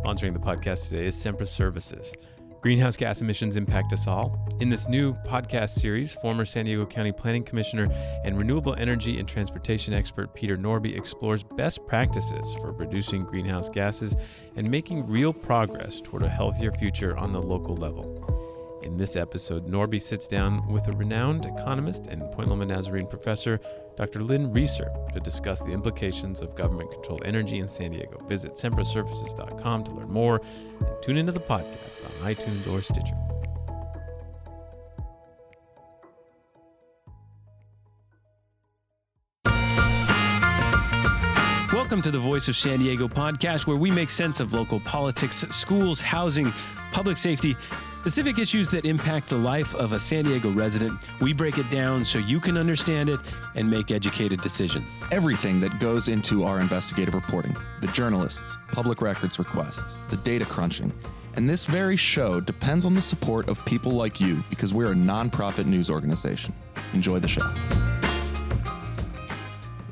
Sponsoring the podcast today is Sempra Services. Greenhouse gas emissions impact us all. In this new podcast series, former San Diego County Planning Commissioner and renewable energy and transportation expert Peter Norby explores best practices for reducing greenhouse gases and making real progress toward a healthier future on the local level. In this episode, Norby sits down with a renowned economist and Point Loma Nazarene professor, Dr. Lynn Reeser, to discuss the implications of government-controlled energy in San Diego. Visit sempraservices.com to learn more and tune into the podcast on iTunes or Stitcher. Welcome to the Voice of San Diego podcast, where we make sense of local politics, schools, housing, public safety, the civic issues that impact the life of a San Diego resident. We break it down so you can understand it and make educated decisions. Everything that goes into our investigative reporting, the journalists, public records requests, the data crunching, and this very show depends on the support of people like you because we're a nonprofit news organization. Enjoy the show.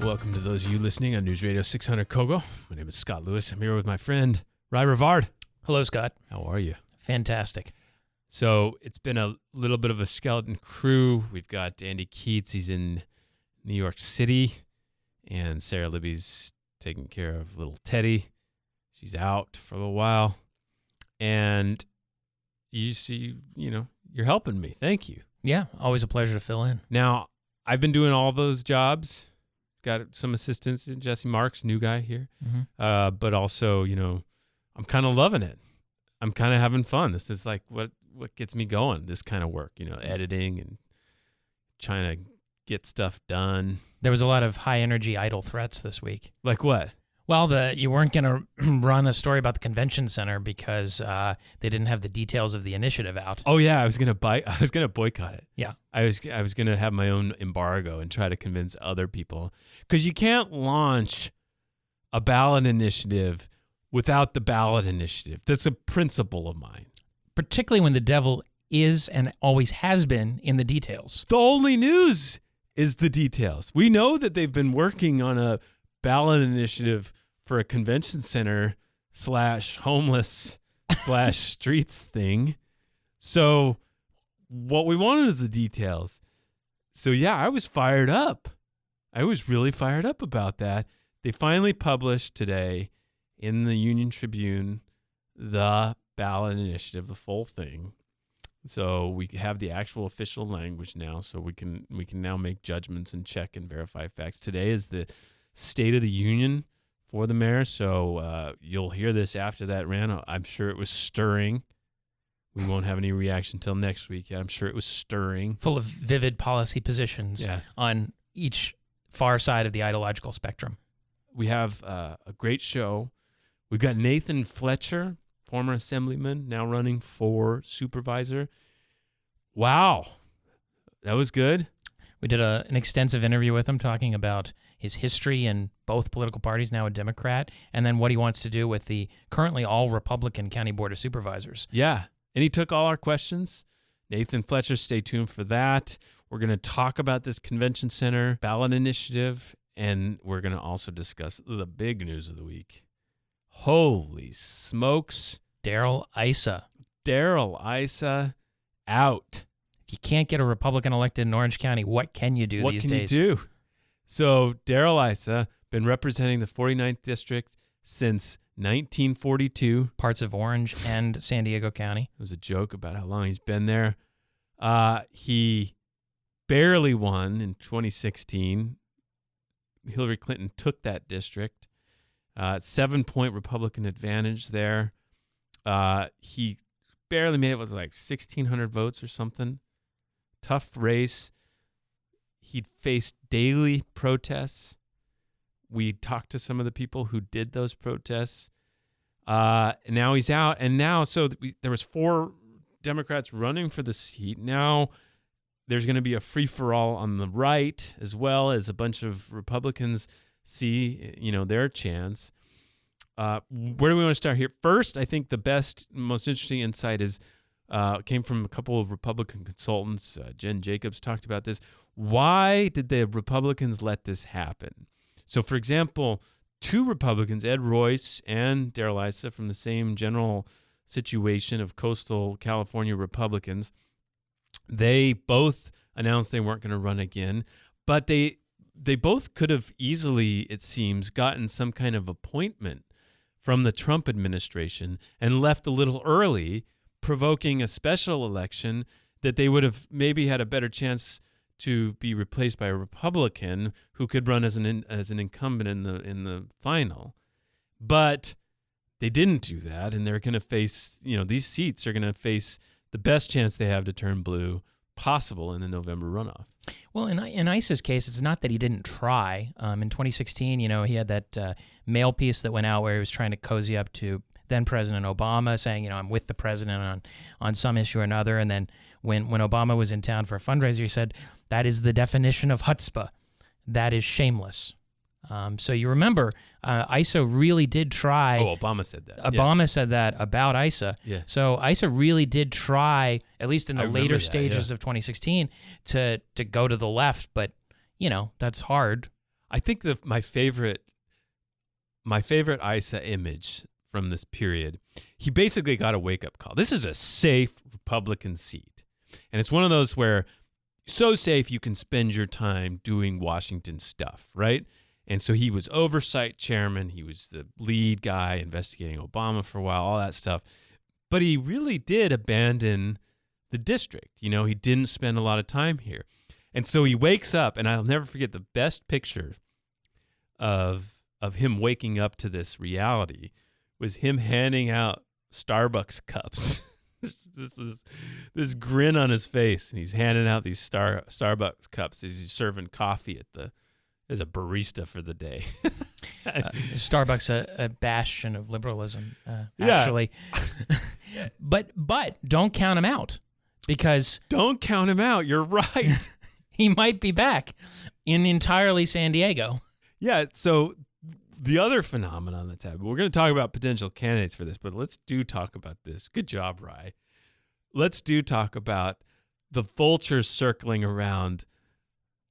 Welcome to those of you listening on News Radio 600 Kogo. My name is Scott Lewis. I'm here with my friend, Rivard. Hello, Scott. How are you? Fantastic. So it's been a little bit of a skeleton crew. We've got Andy Keats. He's in New York City. And Sarah Libby's taking care of little Teddy. She's out for a little while. And you see, you're helping me. Thank you. Yeah, always a pleasure to fill in. Now, I've been doing all those jobs. Got some assistance. Jesse Marks, new guy here. Mm-hmm. But also, I'm kind of loving it. I'm kind of having fun. This is like what gets me going, this kind of work, editing and trying to get stuff done. There was a lot of high-energy idle threats this week. Like what? Well, you weren't going to run a story about the convention center because they didn't have the details of the initiative out. Oh yeah, I was gonna boycott it. Yeah, I was gonna have my own embargo and try to convince other people, because you can't launch a ballot initiative without the ballot initiative. That's a principle of mine. Particularly when the devil is and always has been in the details. The only news is the details. We know that they've been working on a ballot initiative for a convention center / homeless / streets thing. So what we wanted is the details. So yeah, I was fired up. I was really fired up about that. They finally published today in the Union Tribune the ballot initiative, the full thing. So we have the actual official language now, so we can now make judgments and check and verify facts. Today is the State of the Union for the mayor, so you'll hear this after that ran. I'm sure it was stirring. We won't have any reaction until next week. I'm sure it was stirring. Full of vivid policy positions on each far side of the ideological spectrum. We have a great show. We've got Nathan Fletcher, former assemblyman, now running for supervisor. Wow, that was good. We did an extensive interview with him talking about his history in both political parties, now a Democrat, and then what he wants to do with the currently all Republican County Board of Supervisors. Yeah, and he took all our questions. Nathan Fletcher, stay tuned for that. We're going to talk about this convention center ballot initiative, and we're going to also discuss the big news of the week. Holy smokes. Darrell Issa out. If you can't get a Republican elected in Orange County, what can you do these days? What can you do? So Darrell Issa, been representing the 49th District since 1942. Parts of Orange and San Diego County. It was a joke about how long he's been there. He barely won in 2016. Hillary Clinton took that district. 7-point Republican advantage there. He barely made it. Was like 1,600 votes or something. Tough race. He'd faced daily protests. We talked to some of the people who did those protests. And now he's out. And now, there was 4 Democrats running for the seat. Now there's going to be a free-for-all on the right, as well as a bunch of Republicans see, their chance. Where do we want to start here? First, I think the best, most interesting insight came from a couple of Republican consultants. Jen Jacobs talked about this. Why did the Republicans let this happen? So, for example, two Republicans, Ed Royce and Darrell Issa, from the same general situation of coastal California Republicans. They both announced they weren't going to run again, but they both could have easily, it seems, gotten some kind of appointment from the Trump administration and left a little early, provoking a special election that they would have maybe had a better chance to be replaced by a Republican who could run as an incumbent in the final. But they didn't do that, and they're going to face, these seats are going to face the best chance they have to turn blue possible in the November runoff. Well, in Issa's case, it's not that he didn't try. In 2016, he had that mail piece that went out where he was trying to cozy up to then President Obama, saying, I'm with the president on some issue or another. And then when Obama was in town for a fundraiser, he said, that is the definition of chutzpah. That is shameless. So you remember, Issa really did try. Oh, Obama said that. Obama said that about Issa. Yeah. So Issa really did try, at least in the later stages of 2016, to go to the left. But that's hard. I think my favorite Issa image from this period, he basically got a wake up call. This is a safe Republican seat, and it's one of those where so safe you can spend your time doing Washington stuff, right? And so he was oversight chairman. He was the lead guy investigating Obama for a while, all that stuff. But he really did abandon the district. He didn't spend a lot of time here. And so he wakes up, and I'll never forget the best picture of him waking up to this reality was him handing out Starbucks cups. this grin on his face, and he's handing out these Starbucks cups as he's serving coffee as a barista for the day. Starbucks, a bastion of liberalism, actually. But don't count him out, because don't count him out. You're right. He might be back in entirely San Diego. Yeah. So the other phenomenon that's happened, we're going to talk about potential candidates for this, but let's talk about this. Good job, Rye. Let's talk about the vultures circling around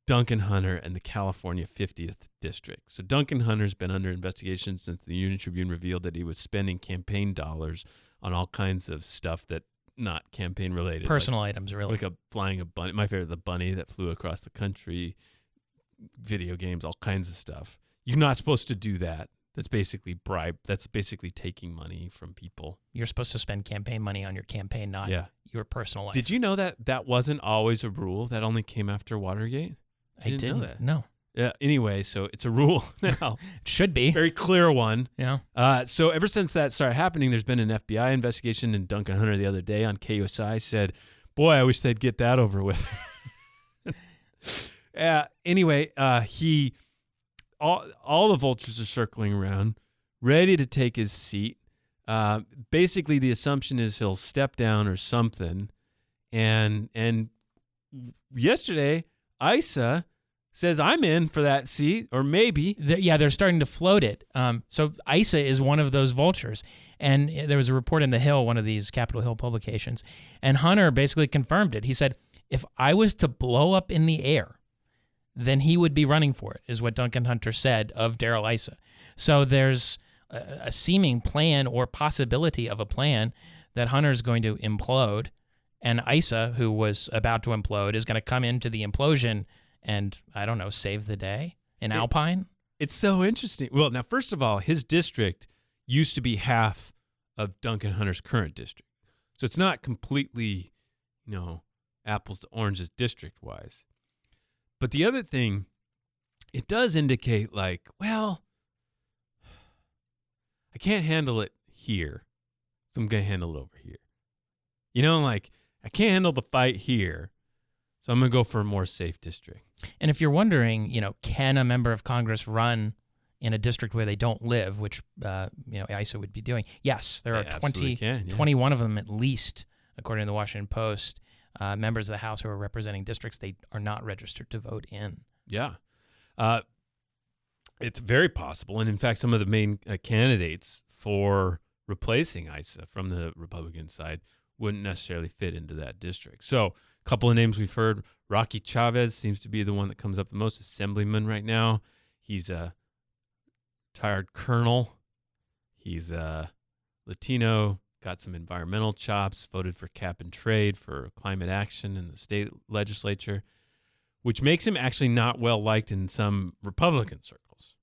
Duncan Hunter and the California 50th District. So Duncan Hunter's been under investigation since the Union Tribune revealed that he was spending campaign dollars on all kinds of stuff that not campaign related. Personal items, really. Like flying a bunny. My favorite, the bunny that flew across the country, video games, all kinds of stuff. You're not supposed to do that. That's basically bribe. That's basically taking money from people. You're supposed to spend campaign money on your campaign, not your personal life. Did you know that wasn't always a rule? That only came after Watergate? I didn't know that. No. Yeah. Anyway, so it's a rule now. It should be. Very clear one. Yeah. So ever since that started happening, there's been an FBI investigation, and Duncan Hunter the other day on KUSI said, boy, I wish they'd get that over with. Anyway, all the vultures are circling around, ready to take his seat. Basically, the assumption is he'll step down or something. And yesterday, Issa says, I'm in for that seat, or maybe. They're starting to float it. So Issa is one of those vultures. And there was a report in The Hill, one of these Capitol Hill publications, and Hunter basically confirmed it. He said, if I was to blow up in the air, then he would be running for it, is what Duncan Hunter said of Darrell Issa. So there's a seeming plan or possibility of a plan that Hunter's going to implode, and Issa, who was about to implode, is going to come into the implosion and, I don't know, save the day in Alpine. It's so interesting. Well, now, first of all, his district used to be half of Duncan Hunter's current district. So it's not completely, apples to oranges district-wise. But the other thing, it does indicate I can't handle it here, so I'm going to handle it over here. I can't handle the fight here, so I'm going to go for a more safe district. And if you're wondering, can a member of Congress run in a district where they don't live, which, Issa would be doing? Yes, there are 21 of them at least, according to the Washington Post. Members of the House who are representing districts they are not registered to vote in. Yeah. It's very possible. And in fact, some of the main candidates for replacing Issa from the Republican side wouldn't necessarily fit into that district. So a couple of names we've heard. Rocky Chavez seems to be the one that comes up the most, assemblyman right now. He's retired colonel. He's Latino, got some environmental chops, voted for cap and trade for climate action in the state legislature, which makes him actually not well liked in some Republican circles.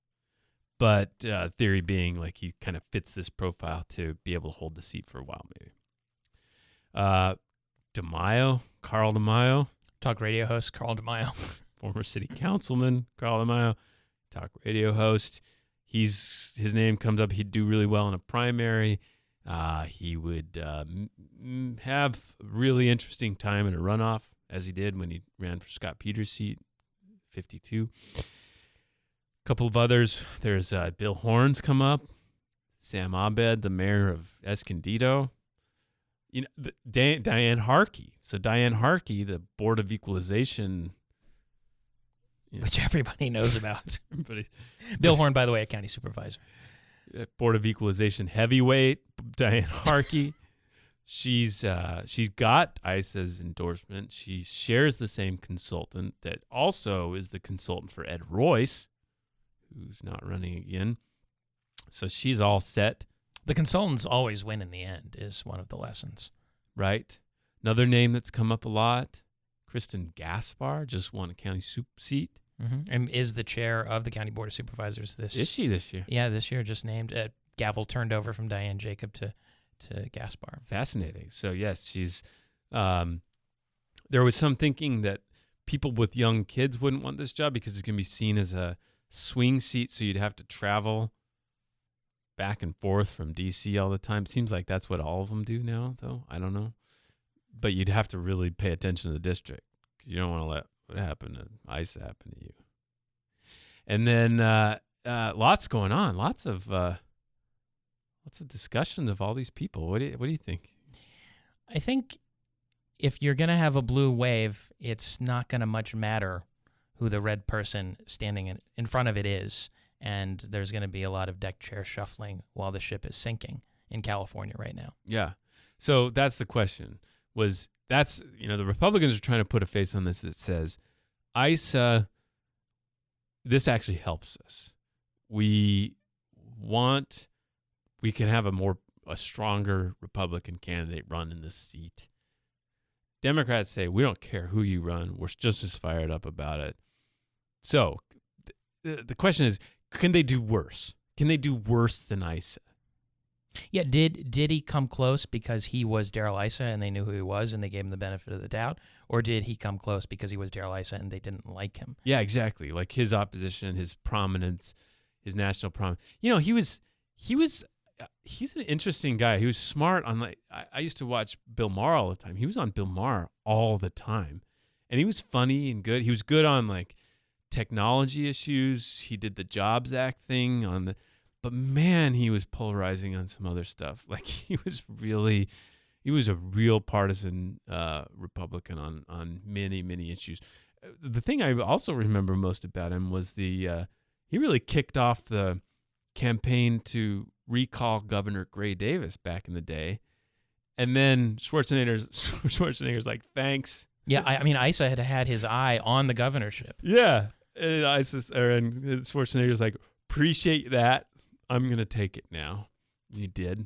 But theory being like he kind of fits this profile to be able to hold the seat for a while, maybe. Carl DeMaio. Talk radio host Carl DeMaio. Former city councilman Carl DeMaio. Talk radio host. His name comes up. He'd do really well in a primary. He would have a really interesting time in a runoff, as he did when he ran for Scott Peters' seat, 52. A couple of others. There's Bill Horns come up. Sam Abed, the mayor of Escondido. Diane Harkey. So Diane Harkey, the Board of Equalization, which everybody knows about. Bill Horn, by the way, a county supervisor. Board of Equalization heavyweight, Diane Harkey. She's got Issa's endorsement. She shares the same consultant that also is the consultant for Ed Royce, who's not running again. So she's all set. The consultants always win in the end is one of the lessons. Right. Another name that's come up a lot, Kristen Gaspar, just won a county seat. Mm-hmm. And is the chair of the County Board of Supervisors Is she this year? Yeah, this year just named. Gavel turned over from Diane Jacob to Gaspar. Fascinating. So, yes, she's there was some thinking that people with young kids wouldn't want this job because it's going to be seen as a swing seat, so you'd have to travel back and forth from D.C. all the time. Seems like that's what all of them do now, though. I don't know. But you'd have to really pay attention to the district. You don't want to let what happened to Issa happen to you. And then lots going on. Lots of discussions of all these people. What do you think? I think if you're going to have a blue wave, it's not going to much matter who the red person standing in front of it is. And there's going to be a lot of deck chair shuffling while the ship is sinking in California right now. Yeah. So that's the question. The Republicans are trying to put a face on this that says, Issa, this actually helps us. We can have a stronger Republican candidate run in this seat. Democrats say, we don't care who you run. We're just as fired up about it. So the question is, can they do worse? Can they do worse than Issa? Yeah, did he come close because he was Darrell Issa and they knew who he was and they gave him the benefit of the doubt? Or did he come close because he was Darrell Issa and they didn't like him? Yeah, exactly. Like his opposition, his prominence, his national prominence. He's an interesting guy. He was smart on I used to watch Bill Maher all the time. He was on Bill Maher all the time. And he was funny and good. He was good on technology issues. He did the Jobs Act thing but man, he was polarizing on some other stuff. He was a real partisan Republican on many, many issues. The thing I also remember most about him was he really kicked off the campaign to recall Governor Gray Davis back in the day. And then Schwarzenegger's like, thanks. Yeah, I mean, Issa had his eye on the governorship. Yeah. And Schwarzenegger's like, appreciate that. I'm going to take it now. He did.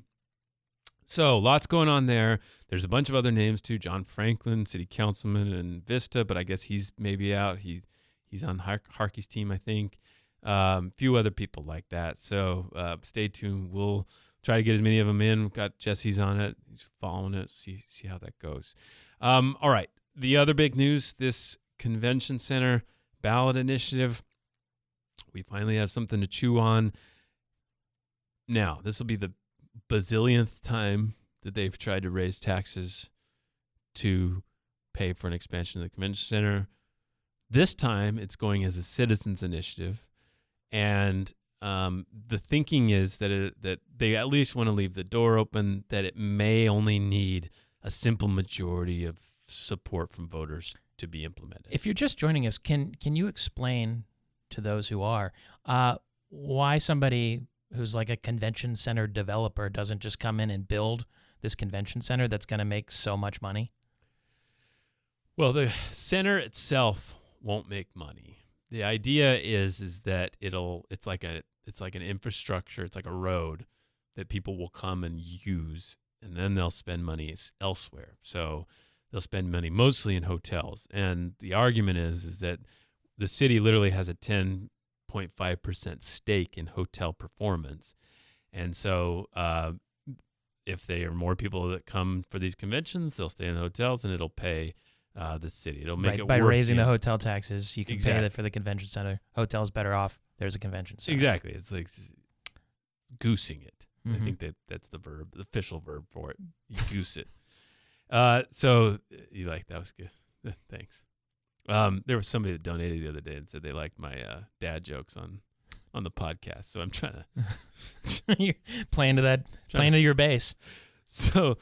So lots going on there. There's a bunch of other names too. John Franklin, city councilman in Vista, but I guess he's maybe out. He's on Harkey's team, I think. A few other people like that. So stay tuned. We'll try to get as many of them in. We've got Jesse's on it. He's following it. See how that goes. All right. The other big news, this convention center ballot initiative. We finally have something to chew on. Now, this will be the bazillionth time that they've tried to raise taxes to pay for an expansion of the convention center. This time, it's going as a citizens initiative. And the thinking is that they at least want to leave the door open, that it may only need a simple majority of support from voters to be implemented. If you're just joining us, can you explain to those who are why somebody who's like a convention center developer doesn't just come in and build this convention center that's going to make so much money? Well, the center itself won't make money. The idea is that it's like an infrastructure, it's like a road that people will come and use, and then they'll spend money elsewhere. So they'll spend money mostly in hotels. And the argument is that the city literally has a 10.5% stake in hotel performance. And so if there are more people that come for these conventions, they'll stay in the hotels, and it'll pay the city. It'll make it by worth raising the hotel taxes. You can Exactly. pay that for the convention center. Hotel's better off. There's a convention center. Exactly. It's like goosing it. I Mhm. think that's the verb, the official verb for it. You goose it. So you like that was good. Thanks. There was somebody that donated the other day and said they liked my dad jokes on the podcast. So I'm trying to You're playing to your base. So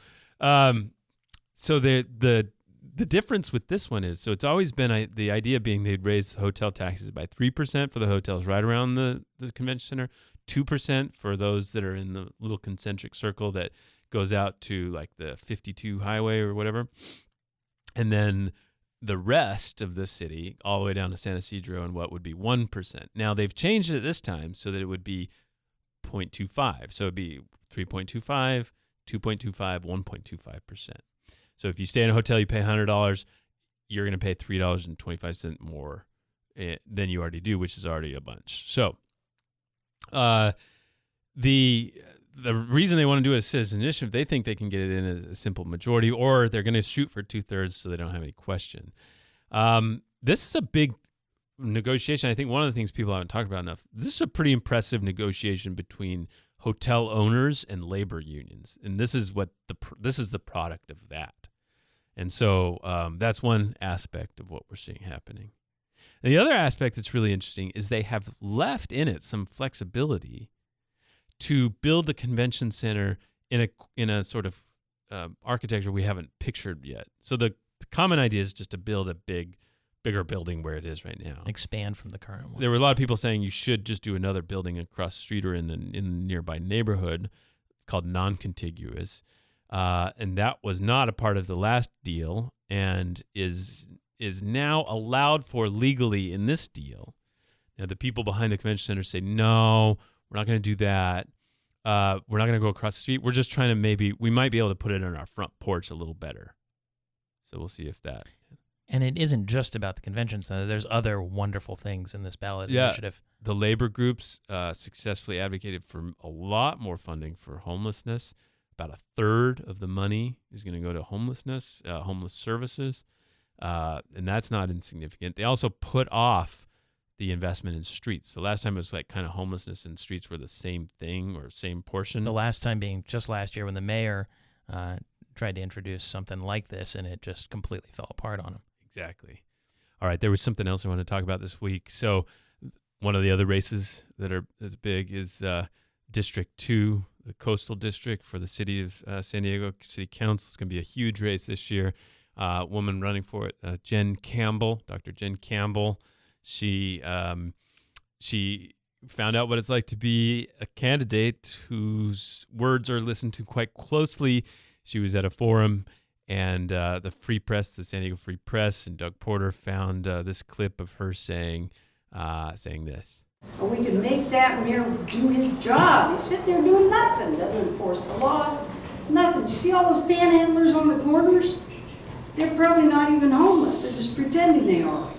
the difference with this one is, so it's always been the idea being they'd raise hotel taxes by 3% for the hotels right around the convention center, 2% for those that are in the little concentric circle that goes out to like the 52 highway or whatever. And then the rest of the city all the way down to San Ysidro and what would be 1%. Now they've changed it this time so that it would be 0.25. So it'd be 3.25, 2.25, 1.25%. So if you stay in a hotel, you pay $100, you're going to pay $3.25 more than you already do, which is already a bunch. So the reason they want to do it as citizen initiative, they think they can get it in a simple majority, or they're going to shoot for 2/3 so they don't have any question. This is a big negotiation. I think one of the things people haven't talked about enough, this is a pretty impressive negotiation between hotel owners and labor unions. And this is the product of that. And so that's one aspect of what we're seeing happening. And the other aspect that's really interesting is they have left in it some flexibility to build the convention center in a sort of architecture we haven't pictured yet. So the common idea is just to build a bigger building where it is right now. Expand from the current one. There were a lot of people saying you should just do another building across the street or in the nearby neighborhood called non-contiguous. And that was not a part of the last deal and is now allowed for legally in this deal. Now, the people behind the convention center say, no, we're not going to do that. We're not going to go across the street. We're just trying to we might be able to put it on our front porch a little better. So we'll see if that. And it isn't just about the convention center. There's other wonderful things in this ballot initiative. The labor groups successfully advocated for a lot more funding for homelessness. About 1/3 of the money is going to go to homelessness, homeless services, and that's not insignificant. They also put off the investment in streets. So last time it was like kind of homelessness and streets were the same thing or same portion. The last time being just last year when the mayor tried to introduce something like this, and it just completely fell apart on him. Exactly. All right, there was something else I want to talk about this week. So one of the other races that are as big is District 2, the coastal district for the city of San Diego City Council. It's going to be a huge race this year. Woman running for it, Dr. Jen Campbell. She found out what it's like to be a candidate whose words are listened to quite closely. She was at a forum, and the Free Press, the San Diego Free Press, and Doug Porter found this clip of her saying this. Or we could make that mayor do his job. He's sitting there doing nothing, doesn't enforce the laws, nothing. You see all those panhandlers on the corners? They're probably not even homeless. They're just pretending they are.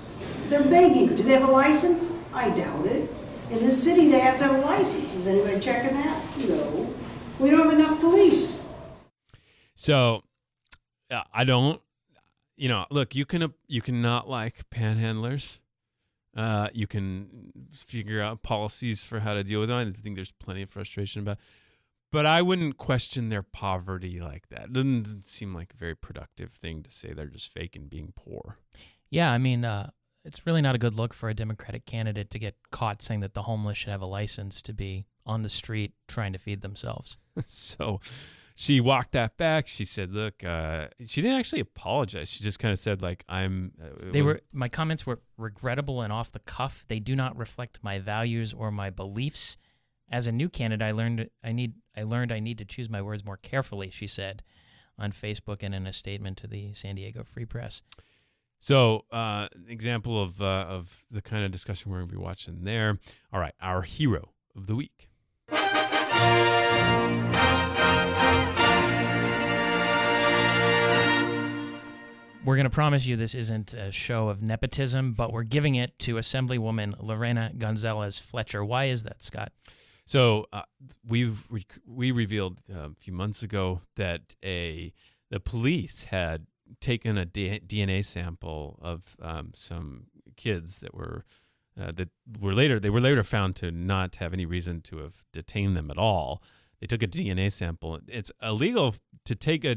They're begging. Do they have a license? I doubt it. In this city, they have to have a license. Is anybody checking that? No. We don't have enough police. So, I don't. Look, you can not like panhandlers. You can figure out policies for how to deal with them. I think there's plenty of frustration about it. But I wouldn't question their poverty like that. It doesn't seem like a very productive thing to say they're just faking being poor. Yeah, I mean, it's really not a good look for a Democratic candidate to get caught saying that the homeless should have a license to be on the street trying to feed themselves. So she walked that back. She said, look, she didn't actually apologize. She just kind of said, like, my comments were regrettable and off the cuff. They do not reflect my values or my beliefs. As a new candidate, I learned I need to choose my words more carefully, she said on Facebook and in a statement to the San Diego Free Press. So, example of the kind of discussion we're going to be watching there. All right, our hero of the week. We're going to promise you this isn't a show of nepotism, but we're giving it to Assemblywoman Lorena Gonzalez Fletcher. Why is that, Scott? So we revealed a few months ago that the police had taken a DNA sample of some kids that were later found to not have any reason to have detained them at all. They took a DNA sample. It's illegal to take a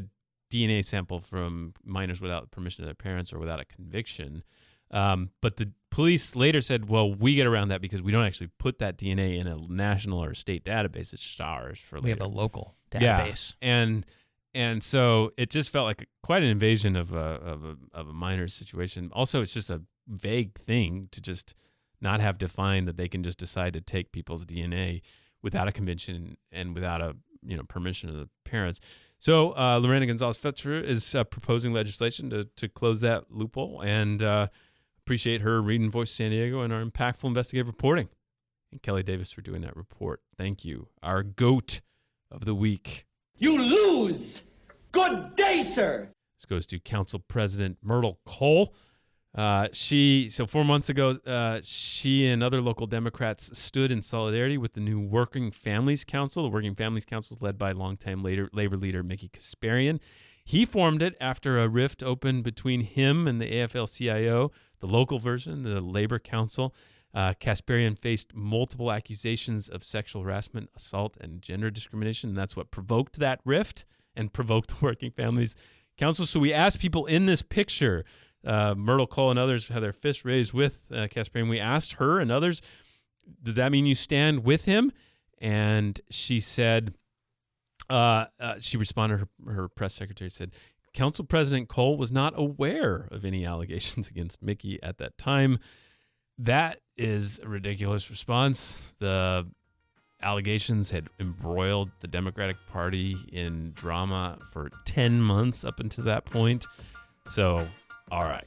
DNA sample from minors without permission of their parents or without a conviction. But the police later said, well, we get around that because we don't actually put that DNA in a national or state database. It's just ours for later. We have a local database. Yeah. And so it just felt like quite an invasion of a minor's situation. Also, it's just a vague thing to just not have defined that they can just decide to take people's DNA without a conviction and without a permission of the parents. So Lorena Gonzalez Fletcher is proposing legislation to close that loophole, and appreciate her reading Voice of San Diego and our impactful investigative reporting. And Kelly Davis for doing that report. Thank you. Our GOAT of the week. You lose! Good day, sir! This goes to Council President Myrtle Cole. 4 months ago, she and other local Democrats stood in solidarity with the new Working Families Council. The Working Families Council is led by longtime labor leader Mickey Kasparian. He formed it after a rift opened between him and the AFL-CIO, the local version, the Labor Council. Kasparian faced multiple accusations of sexual harassment, assault, and gender discrimination, and that's what provoked that rift and provoked the Working Families Council. So we asked people in this picture, Myrtle Cole and others have their fists raised with Kasparian. We asked her and others, does that mean you stand with him? And she said, she responded, her press secretary said, Council President Cole was not aware of any allegations against Mickey at that time. That is a ridiculous response. The allegations had embroiled the Democratic Party in drama for 10 months up until that point. So, all right.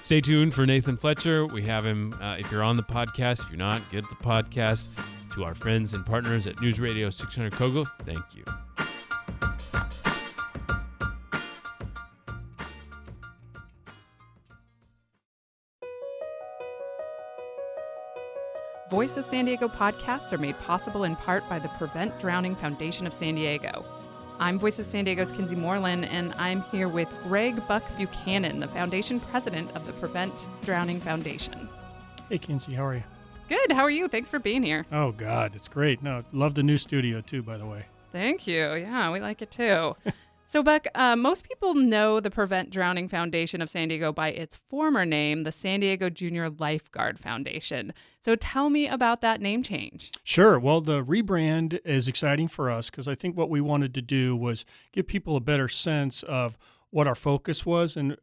Stay tuned for Nathan Fletcher. We have him, if you're on the podcast. If you're not, get the podcast. To our friends and partners at News Radio 600 Kogo, thank you. Voice of San Diego podcasts are made possible in part by the Prevent Drowning Foundation of San Diego. I'm Voice of San Diego's Kinsey Moreland, and I'm here with Greg Buck Buchanan, the foundation president of the Prevent Drowning Foundation. Hey, Kinsey, how are you? Good. How are you? Thanks for being here. Oh, God, it's great. No, love the new studio, too, by the way. Thank you. Yeah, we like it, too. So, Buck, most people know the Prevent Drowning Foundation of San Diego by its former name, the San Diego Junior Lifeguard Foundation. So tell me about that name change. Sure. Well, the rebrand is exciting for us because I think what we wanted to do was give people a better sense of what our focus was. And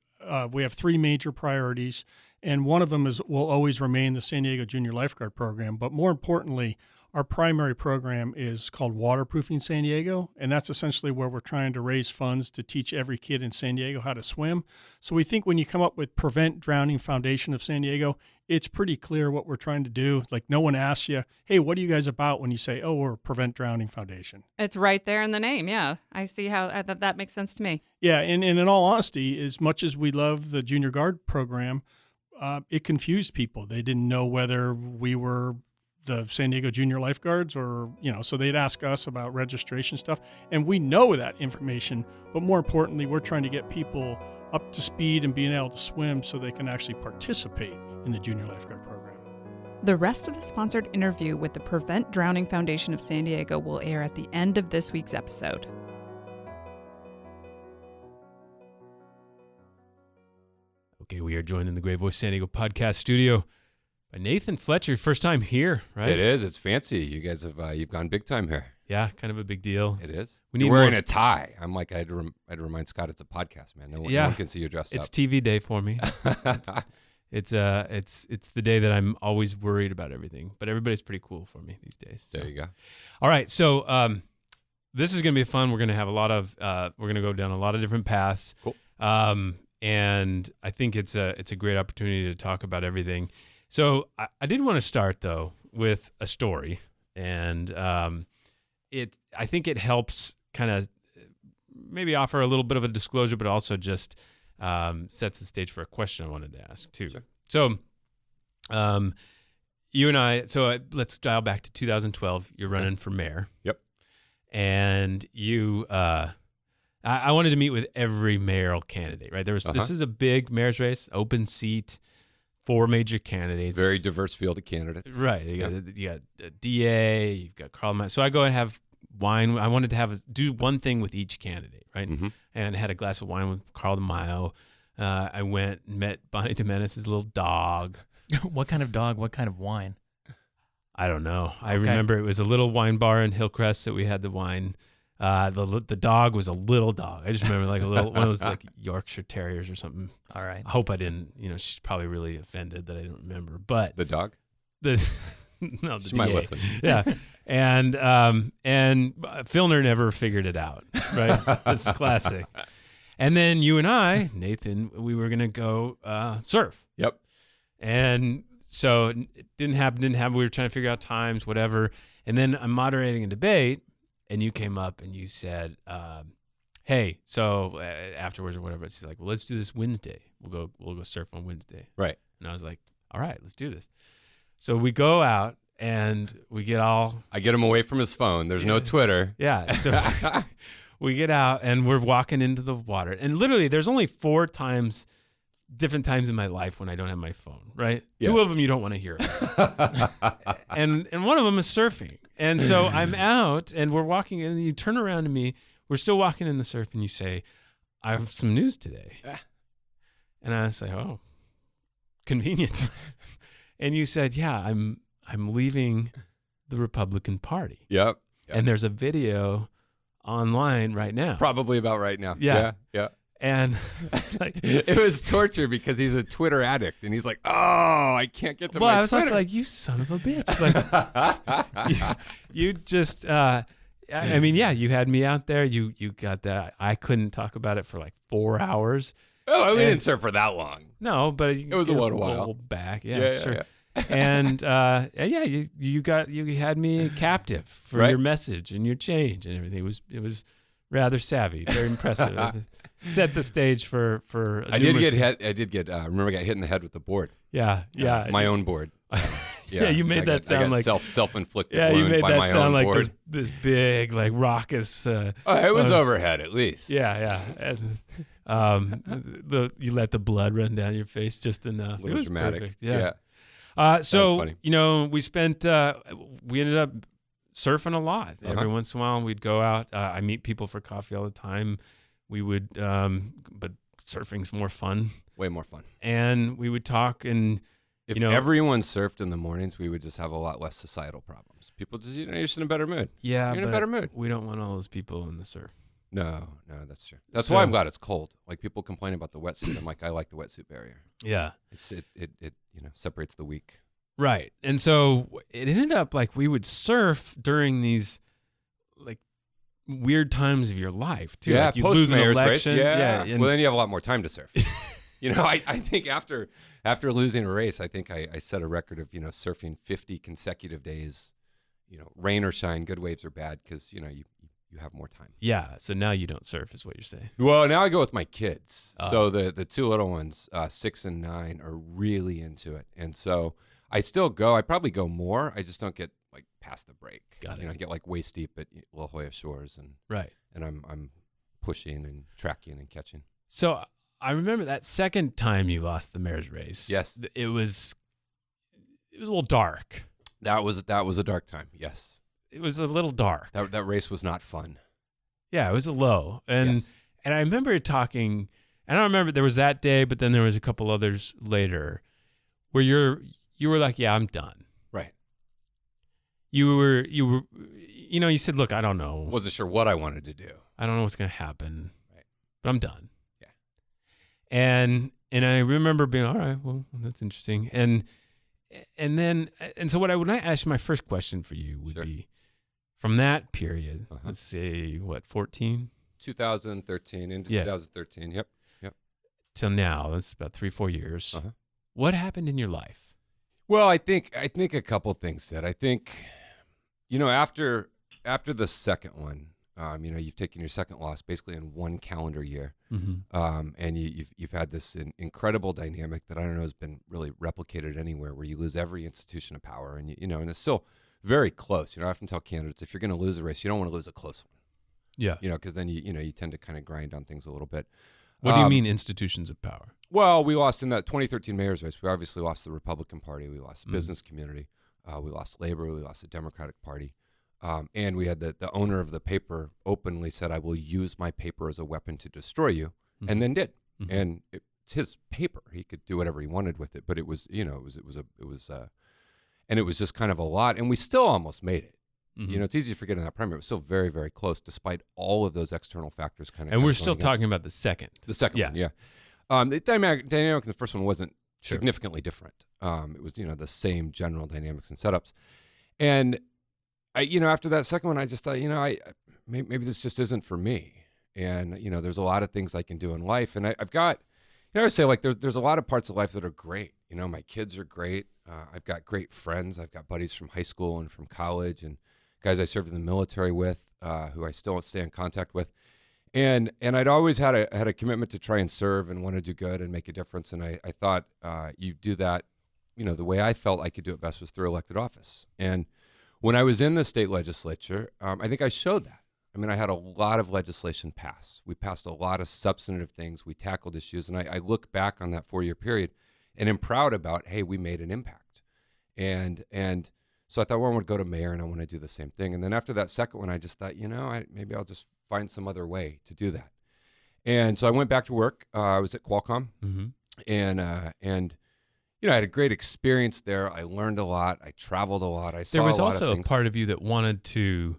we have three major priorities. And one of them will always remain the San Diego Junior Lifeguard Program. But more importantly, our primary program is called Waterproofing San Diego, and that's essentially where we're trying to raise funds to teach every kid in San Diego how to swim. So we think when you come up with Prevent Drowning Foundation of San Diego, it's pretty clear what we're trying to do. Like no one asks you, hey, what are you guys about when you say, oh, we're Prevent Drowning Foundation? It's right there in the name, yeah. I see how that makes sense to me. Yeah, and in all honesty, as much as we love the Junior Guard program, it confused people. They didn't know whether we were the San Diego Junior Lifeguards or, so they'd ask us about registration stuff. And we know that information, but more importantly, we're trying to get people up to speed and being able to swim so they can actually participate in the Junior Lifeguard program. The rest of the sponsored interview with the Prevent Drowning Foundation of San Diego will air at the end of this week's episode. Okay, we are joined in the Great Voice San Diego podcast studio by Nathan Fletcher. First time here, right? It is. It's fancy. You guys have you've gone big time here. Yeah, kind of a big deal. It is. You're wearing a tie. I'm like, I had to remind Scott it's a podcast, man. No one can see you dressed up. It's TV day for me. It's the day that I'm always worried about everything, but everybody's pretty cool for me these days. So. There you go. All right, so this is gonna be fun. We're gonna have a lot of we're gonna go down a lot of different paths. Cool. And I think it's a great opportunity to talk about everything. So I did want to start though with a story, and I think it helps kind of maybe offer a little bit of a disclosure, but also just sets the stage for a question I wanted to ask too. Sure. So, you and I. So let's dial back to 2012. You're running for mayor. Yep. And you. I wanted to meet with every mayoral candidate. Right. This is a big mayor's race, open seat. 4 major candidates. Very diverse field of candidates. Right. You got a DA, you've got Carl. So I go and have wine. I wanted to do one thing with each candidate, right? Mm-hmm. And I had a glass of wine with Carl DeMaio. I went and met Bonnie DeMenace's little dog. What kind of dog? What kind of wine? I don't know. I remember it was a little wine bar in Hillcrest that we had the wine. The dog was a little dog. I just remember like a little one of those like Yorkshire Terriers or something. All right. I hope I didn't. She's probably really offended that I don't remember. But the dog. No, she might listen. Yeah, and Filner never figured it out. Right, that's classic. And then you and I, Nathan, we were gonna go surf. Yep. And so it didn't happen. We were trying to figure out times, whatever. And then I'm moderating a debate. And you came up and you said, "Hey, so afterwards or whatever, it's like, well, let's do this Wednesday. We'll go surf on Wednesday." Right. And I was like, "All right, let's do this." So we go out and we get all. I get him away from his phone. There's no Twitter. Yeah. So we get out and we're walking into the water, and literally, there's only 4 different times in my life when I don't have my phone. Right. Yes. 2 of them you don't want to hear about. and one of them is surfing. And so I'm out and we're walking and you turn around to me. We're still walking in the surf and you say, "I have some news today." And I was like, "Oh, convenient." And you said, "Yeah, I'm leaving the Republican Party." Yep. And there's a video online right now. Probably about right now. Yeah. Yeah. And it's like, it was torture because he's a Twitter addict and he's like, "Oh, I can't get to my Twitter." I was just like, "You son of a bitch." Like, you just, you had me out there. You got that. I couldn't talk about it for like 4 hours. Oh, we didn't surf for that long. No, but it was a while back. Yeah, sure. Yeah. And you had me captive for your message and your change and everything. It was rather savvy, very impressive. Set the stage for. I did get hit in the head with the board. Yeah. My own board. Yeah, you made that sound like self-inflicted. Yeah, you made by that my sound own like board. this big, like raucous. It was overhead at least. Yeah. And, you let the blood run down your face just enough. It was dramatic. Perfect. Yeah. So we ended up surfing a lot. Every once in a while, we'd go out. I meet people for coffee all the time. We would, but surfing's more fun. Way more fun. And we would talk and. If everyone surfed in the mornings, we would just have a lot less societal problems. People just, you're just in a better mood. Yeah, you're in a better mood. We don't want all those people in the surf. No, that's true. That's why I'm glad it's cold. Like people complain about the wetsuit. I'm like, I like the wetsuit barrier. Yeah, it separates the weak. Right, and so it ended up like we would surf during these like weird times of your life too. Yeah, like you lose an election. Race, yeah. Well, then you have a lot more time to surf. I think after losing a race, I think I set a record of, surfing 50 consecutive days, rain or shine, good waves or bad, because, you have more time. Yeah. So now you don't surf is what you're saying. Well, now I go with my kids. So the 2 little ones, 6 and 9, are really into it. And so I still go. I probably go more. I just don't get like past the break. Got it. I get like waist deep at La Jolla Shores and I'm pushing and tracking and catching. So I remember that second time you lost the mayor's race. Yes. It was a little dark. That was a dark time. Yes. It was a little dark. That race was not fun. Yeah, it was a low. And and I remember talking, and I don't remember there was that day, but then there was a couple others later where you were like, "Yeah, I'm done." Right. You said, "Look, I don't know. Wasn't sure what I wanted to do. I don't know what's going to happen." Right. But I'm done. Yeah. And I remember being, all right, well, that's interesting. And so when I ask my first question for you would be from that period, let's say 14? 2013 into 2013. Yep. till now, that's about 3-4 years. Uh-huh. What happened in your life? Well, I think a couple things did. I think, after the second one, you've taken your second loss basically in one calendar year, and you've had this incredible dynamic that I don't know has been really replicated anywhere, where you lose every institution of power, and and it's still very close. I often tell candidates, if you're going to lose a race, you don't want to lose a close one. Yeah. Because then you tend to kind of grind on things a little bit. What do you mean institutions of power? Well, we lost in that 2013 mayor's race. We obviously lost the Republican Party. We lost the business community. We lost Labor. We lost the Democratic Party. And we had the owner of the paper openly said, "I will use my paper as a weapon to destroy you," and then did. And it's his paper; he could do whatever he wanted with it. But it was, and it was just kind of a lot. And we still almost made it. It's easy to forget in that primary. It was still very, very close, despite all of those external factors. And we're still talking about the second. The second one, yeah. The dynamic in the first one wasn't significantly different. It was, the same general dynamics and setups. And after that second one, I just thought, maybe this just isn't for me. And, there's a lot of things I can do in life. And I've got, I would say, like, there's a lot of parts of life that are great. My kids are great. I've got great friends. I've got buddies from high school and from college and guys I served in the military with, who I still stay in contact with. And I'd always had a commitment to try and serve and want to do good and make a difference. And I thought you do that, the way I felt I could do it best was through elected office. And when I was in the state legislature, I think I showed that. I had a lot of legislation pass. We passed a lot of substantive things. We tackled issues. And I look back on that 4-year period and am proud about, hey, we made an impact. And so I thought, well, I want to go to mayor and I want to do the same thing. And then after that second one, I just thought, maybe I'll just find some other way to do that. And so I went back to work. I was at Qualcomm, and I had a great experience there. I learned a lot. I traveled a lot. I saw a lot of things. There was also a part of you that wanted to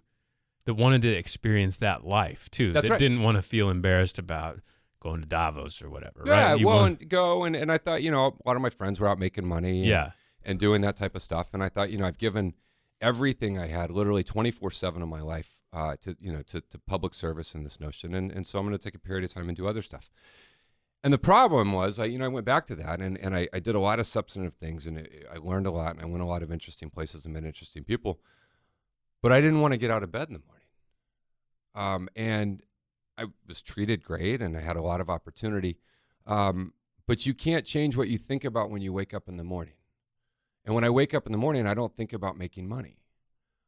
experience that life too. That's that right. Didn't want to feel embarrassed about going to Davos or whatever. Yeah, right? And I thought, a lot of my friends were out making money. And doing that type of stuff. And I thought, I've given everything I had, literally 24/7 of my life, to public service in this notion. And so I'm going to take a period of time and do other stuff. And the problem was, I went back to that and I did a lot of substantive things and I learned a lot and I went a lot of interesting places and met interesting people. But I didn't want to get out of bed in the morning. And I was treated great and I had a lot of opportunity. But you can't change what you think about when you wake up in the morning. And when I wake up in the morning, I don't think about making money.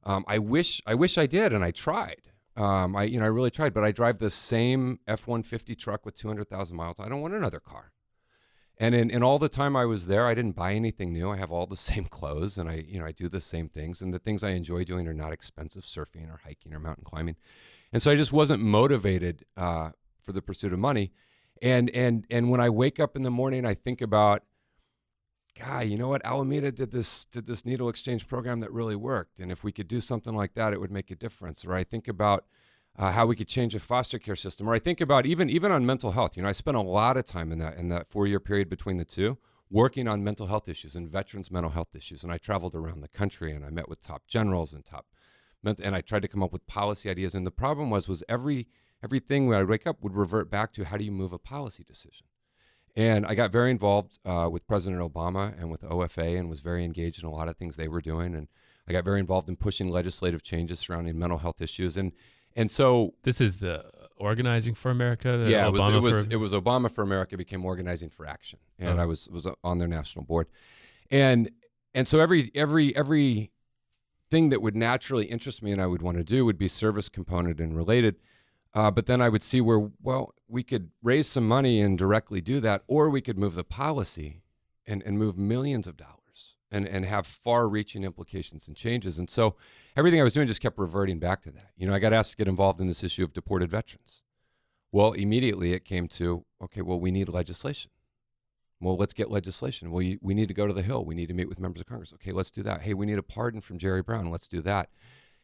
I wish I did, and I tried. I really tried, but I drive the same F-150 truck with 200,000 miles. I don't want another car. And in all the time I was there, I didn't buy anything new. I have all the same clothes, and I do the same things. And the things I enjoy doing are not expensive: surfing or hiking or mountain climbing. And so I just wasn't motivated for the pursuit of money. And when I wake up in the morning, I think about, God, you know what? Alameda did this needle exchange program that really worked. And if we could do something like that, it would make a difference. Or I think about how we could change a foster care system. Or I think about even on mental health. I spent a lot of time in that 4-year period between the two working on mental health issues and veterans' mental health issues. And I traveled around the country and I met with top generals and and I tried to come up with policy ideas. And the problem was everything when I wake up would revert back to, how do you move a policy decision? And I got very involved with President Obama and with OFA and was very engaged in a lot of things they were doing. And I got very involved in pushing legislative changes surrounding mental health issues. And so this is the Organizing for America. Yeah, it was Obama for America became Organizing for Action, and I was on their national board. And so every thing that would naturally interest me and I would want to do would be service component and related. But then I would see where, well, we could raise some money and directly do that, or we could move the policy and move millions of dollars and have far-reaching implications and changes. And so everything I was doing just kept reverting back to that. I got asked to get involved in this issue of deported veterans. Well, immediately it came to, okay, well, we need legislation. Well, let's get legislation. Well, we need to go to the Hill. We need to meet with members of Congress. Okay, let's do that. Hey, we need a pardon from Jerry Brown. Let's do that.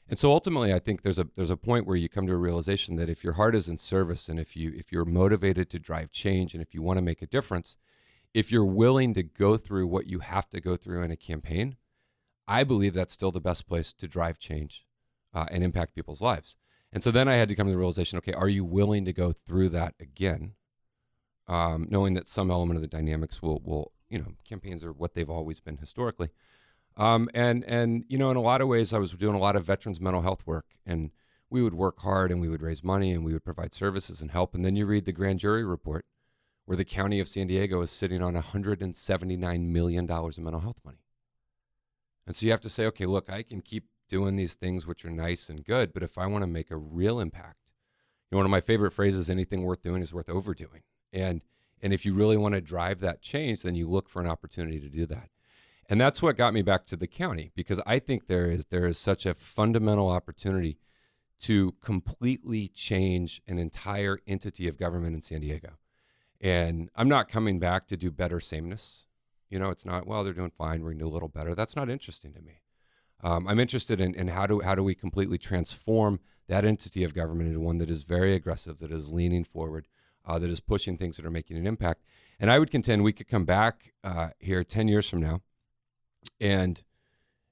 And so ultimately, I think there's a point where you come to a realization that if your heart is in service and if you're motivated to drive change and if you want to make a difference, if you're willing to go through what you have to go through in a campaign, I believe that's still the best place to drive change and impact people's lives. And so then I had to come to the realization, okay, are you willing to go through that again? knowing that some element of the dynamics will campaigns are what they've always been historically. And in a lot of ways, I was doing a lot of veterans mental health work, and we would work hard and we would raise money and we would provide services and help. And then you read the grand jury report where the county of San Diego is sitting on $179 million in mental health money. And so you have to say, okay, look, I can keep doing these things which are nice and good, but if I want to make a real impact, one of my favorite phrases, anything worth doing is worth overdoing. And if you really want to drive that change, then you look for an opportunity to do that. And that's what got me back to the county, because I think there is such a fundamental opportunity to completely change an entire entity of government in San Diego. And I'm not coming back to do better sameness. It's not, well, they're doing fine, we're going to do a little better. That's not interesting to me. I'm interested in how do we completely transform that entity of government into one that is very aggressive, that is leaning forward, that is pushing things that are making an impact. And I would contend we could come back here 10 years from now, and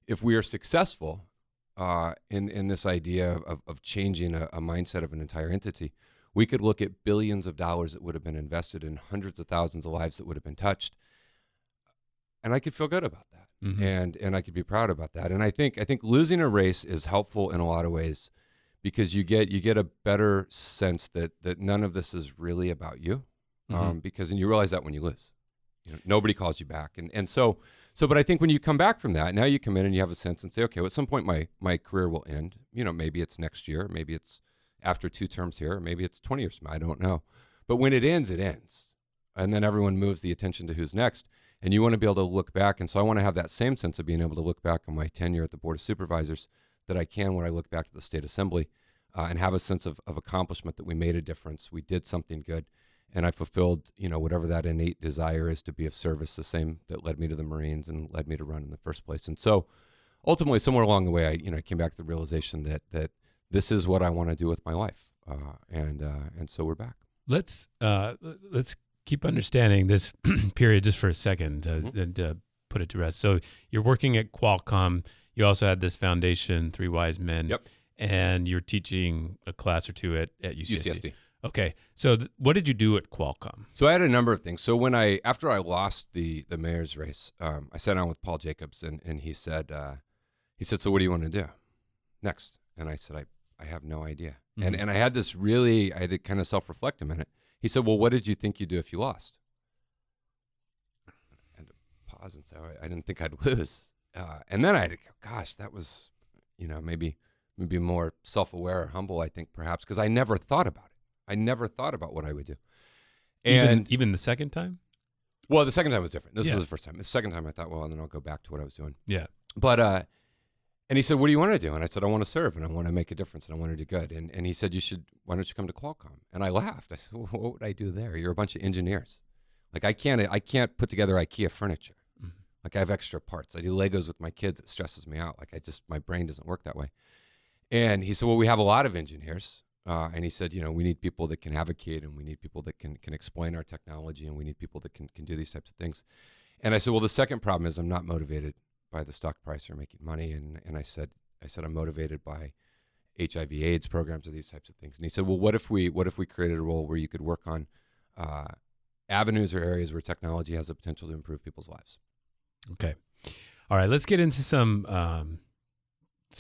if we are successful in this idea of changing a mindset of an entire entity, we could look at billions of dollars that would have been invested in hundreds of thousands of lives that would have been touched. And I could feel good about that. Mm-hmm. And I could be proud about that. And I think losing a race is helpful in a lot of ways, because you get a better sense that none of this is really about you. Mm-hmm. And you realize that when you lose. Nobody calls you back. But I think when you come back from that, now you come in and you have a sense and say, okay, well, at some point my career will end. Maybe it's next year, maybe it's after 2 terms here, maybe it's 20 years from now, I don't know. But when it ends, it ends. And then everyone moves the attention to who's next. And you want to be able to look back. And so I want to have that same sense of being able to look back on my tenure at the Board of Supervisors that I can when I look back at the State Assembly, and have a sense of accomplishment, that we made a difference, we did something good. And I fulfilled, whatever that innate desire is to be of service, the same that led me to the Marines and led me to run in the first place. And so ultimately, somewhere along the way, I came back to the realization that this is what I want to do with my life. And so we're back. Let's keep understanding this period just for a second and put it to rest. So you're working at Qualcomm. You also had this foundation, Three Wise Men. Yep. And you're teaching a class or two at UCSD. UCSD. Okay. So what did you do at Qualcomm? So I had a number of things. So after I lost the mayor's race, I sat down with Paul Jacobs, and he said, so what do you want to do next? And I said, I have no idea. Mm-hmm. And I had to kind of self-reflect a minute. He said, well, what did you think you'd do if you lost? I had to pause and say, I didn't think I'd lose. And then I had to go, gosh, that was, maybe more self-aware or humble, I think, perhaps, because I never thought about it. I never thought about what I would do. And even the second time? Well, the second time was different. This was the first time. The second time I thought, well, and then I'll go back to what I was doing. Yeah. But, and he said, what do you want to do? And I said, I want to serve, and I want to make a difference, and I want to do good. And he said, why don't you come to Qualcomm? And I laughed. I said, well, what would I do there? You're a bunch of engineers. Like, I can't put together IKEA furniture. Mm-hmm. Like, I have extra parts. I do Legos with my kids. It stresses me out. Like, my brain doesn't work that way. And he said, well, we have a lot of engineers. And he said, we need people that can advocate, and we need people that can explain our technology, and we need people that can do these types of things. And I said, well, the second problem is I'm not motivated by the stock price or making money. And I said, I'm motivated by HIV/AIDS programs or these types of things. And he said, well, what if we created a role where you could work on avenues or areas where technology has the potential to improve people's lives? Okay. All right. Let's get into some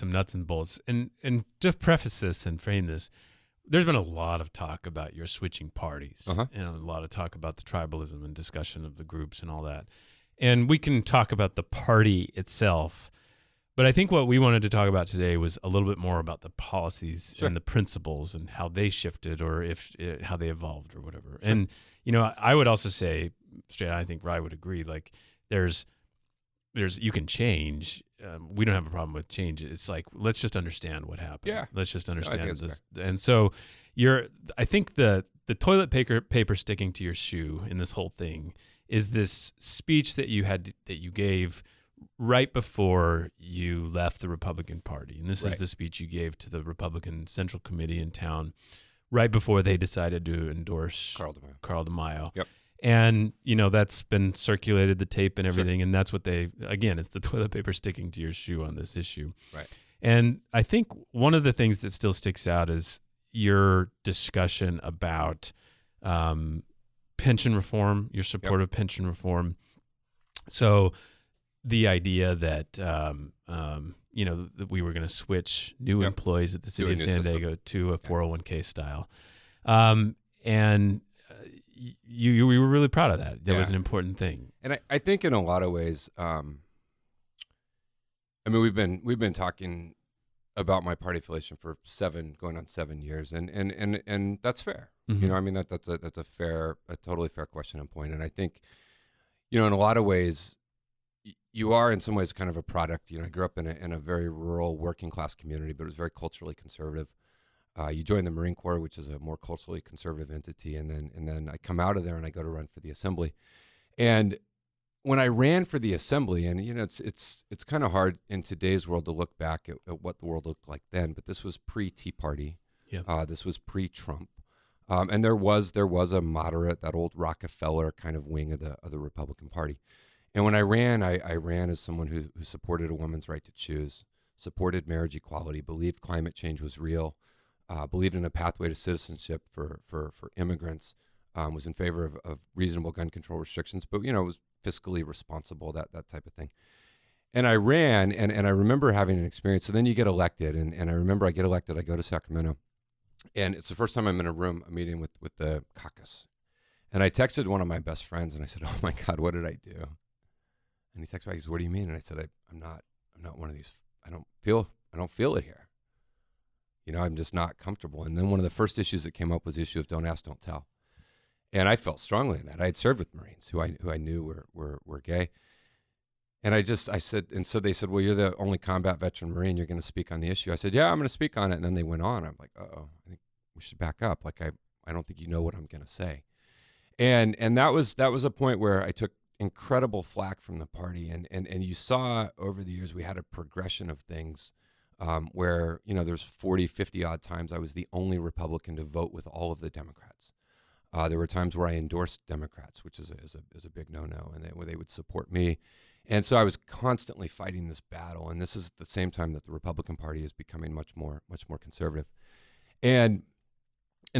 nuts and bolts. And to preface this and frame this, there's been a lot of talk about your switching parties, and a lot of talk about the tribalism and discussion of the groups and all that. And we can talk about the party itself, but I think what we wanted to talk about today was a little bit more about the policies and the principles and how they shifted, or how they evolved or whatever. Sure. And, I would also say, straight, I think Rye would agree, like there's you can change. We don't have a problem with change. It's like, let's just understand what happened. Yeah. Let's just understand this. And so I think the toilet paper sticking to your shoe in this whole thing is this speech that you gave right before you left the Republican Party. And this is the speech you gave to the Republican Central Committee in town right before they decided to endorse Carl DeMaio. Yep. And, that's been circulated, the tape and everything. Sure. And that's what it's the toilet paper sticking to your shoe on this issue. Right. And I think one of the things that still sticks out is your discussion about pension reform. You're supportive of pension reform. So the idea that that we were going to switch new employees at the city of San Diego to a 401k style, and you were really proud of that. That was an important thing. And I think in a lot of ways, we've been talking about my party affiliation for going on 7 years, and that's fair. Mm-hmm. That's a totally fair question and point. And I think, in a lot of ways, you are in some ways kind of a product. I grew up in a very rural working class community, but it was very culturally conservative. You join the Marine Corps, which is a more culturally conservative entity, and then I come out of there and I go to run for the Assembly. And when I ran for the Assembly, and it's kind of hard in today's world to look back at what the world looked like then, but this was pre-Tea Party. Yeah. This was pre-Trump, and there was a moderate, that old Rockefeller kind of wing of the Republican Party. And when I ran as someone who supported a woman's right to choose, supported marriage equality, believed climate change was real, believed in a pathway to citizenship for immigrants, was in favor of reasonable gun control restrictions, but was fiscally responsible, that type of thing. And I ran, and I remember having an experience. So then you get elected, and I remember I get elected, I go to Sacramento, and it's the first time I'm in a meeting with the caucus. And I texted one of my best friends, and I said, "Oh my God, what did I do?" And he texted back, he said, "What do you mean?" And I said, I'm not one of these, I don't feel it here. I'm just not comfortable. And then one of the first issues that came up was the issue of don't ask, don't tell. And I felt strongly in that. I had served with Marines who I knew were gay. And I said, and so they said, "Well, you're the only combat veteran Marine. You're going to speak on the issue." I said, "Yeah, I'm going to speak on it." And then they went on. I'm like, "Uh-oh, I think we should back up. Like, I don't think you know what I'm going to say." And that was a point where I took incredible flack from the party. And you saw over the years, we had a progression of things where, there's 40, 50 odd times I was the only Republican to vote with all of the Democrats. There were times where I endorsed Democrats, which is a big no-no, and they would support me. And so I was constantly fighting this battle. And this is the same time that the Republican Party is becoming much more conservative. And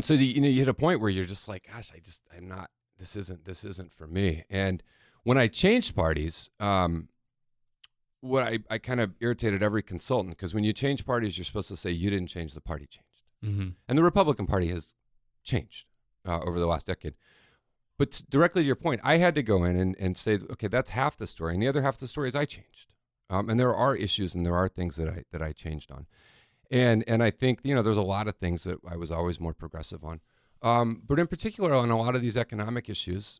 so you hit a point where you're just like, gosh, I'm not, this isn't for me. And when I changed parties, what I kind of irritated every consultant, because when you change parties, you're supposed to say you didn't change, the party changed. Mm-hmm. And the Republican Party has changed over the last decade. But directly to your point, I had to go in and say, okay, that's half the story. And the other half of the story is I changed. And there are issues and there are things that I changed on. And I think, there's a lot of things that I was always more progressive on. But in particular, on a lot of these economic issues,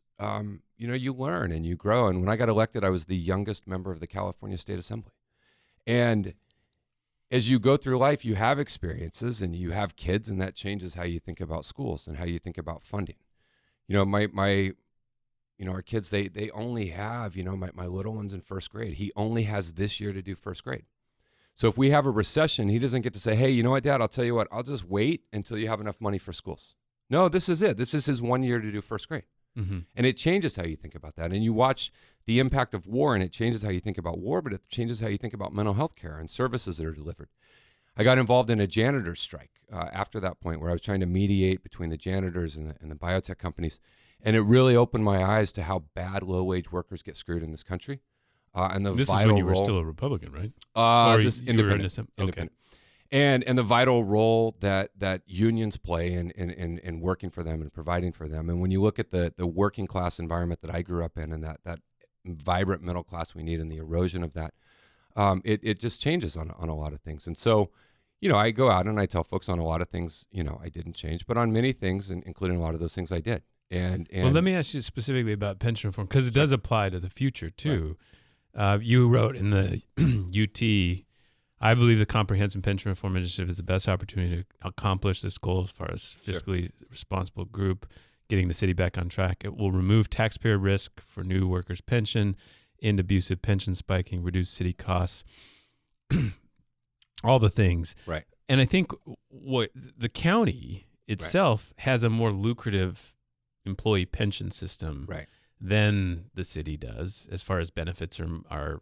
you learn and you grow. And when I got elected, I was the youngest member of the California State Assembly. And as you go through life, you have experiences and you have kids, and that changes how you think about schools and how you think about funding. Our kids, they only have, my little one's in first grade. He only has this year to do first grade. So if we have a recession, he doesn't get to say, "Hey, you know what, Dad, I'll tell you what, I'll just wait until you have enough money for schools." No, this is it. This is his 1 year to do first grade. Mm-hmm. And it changes how you think about that. And you watch the impact of war, and it changes how you think about war, but it changes how you think about mental health care and services that are delivered. I got involved in a janitor's strike after that point, where I was trying to mediate between the janitors and the biotech companies. And it really opened my eyes to how bad low-wage workers get screwed in this country. And this vital is when you were role, still a Republican, right? Independent. Okay. And the vital role that unions play in working for them and providing for them. And when you look at the working class environment that I grew up in, and that vibrant middle class we need, and the erosion of that, it just changes on a lot of things. And so, I go out and I tell folks on a lot of things, I didn't change, but on many things, including a lot of those things, I did. And well, let me ask you specifically about pension reform, because it does apply to the future too. Right. You wrote in the UT, "I believe the Comprehensive Pension Reform Initiative is the best opportunity to accomplish this goal as far as fiscally responsible group, getting the city back on track. It will remove taxpayer risk for new workers' pension, end abusive pension spiking, reduce city costs," all the things. Right. And I think what the county itself has a more lucrative employee pension system than the city does, as far as benefits are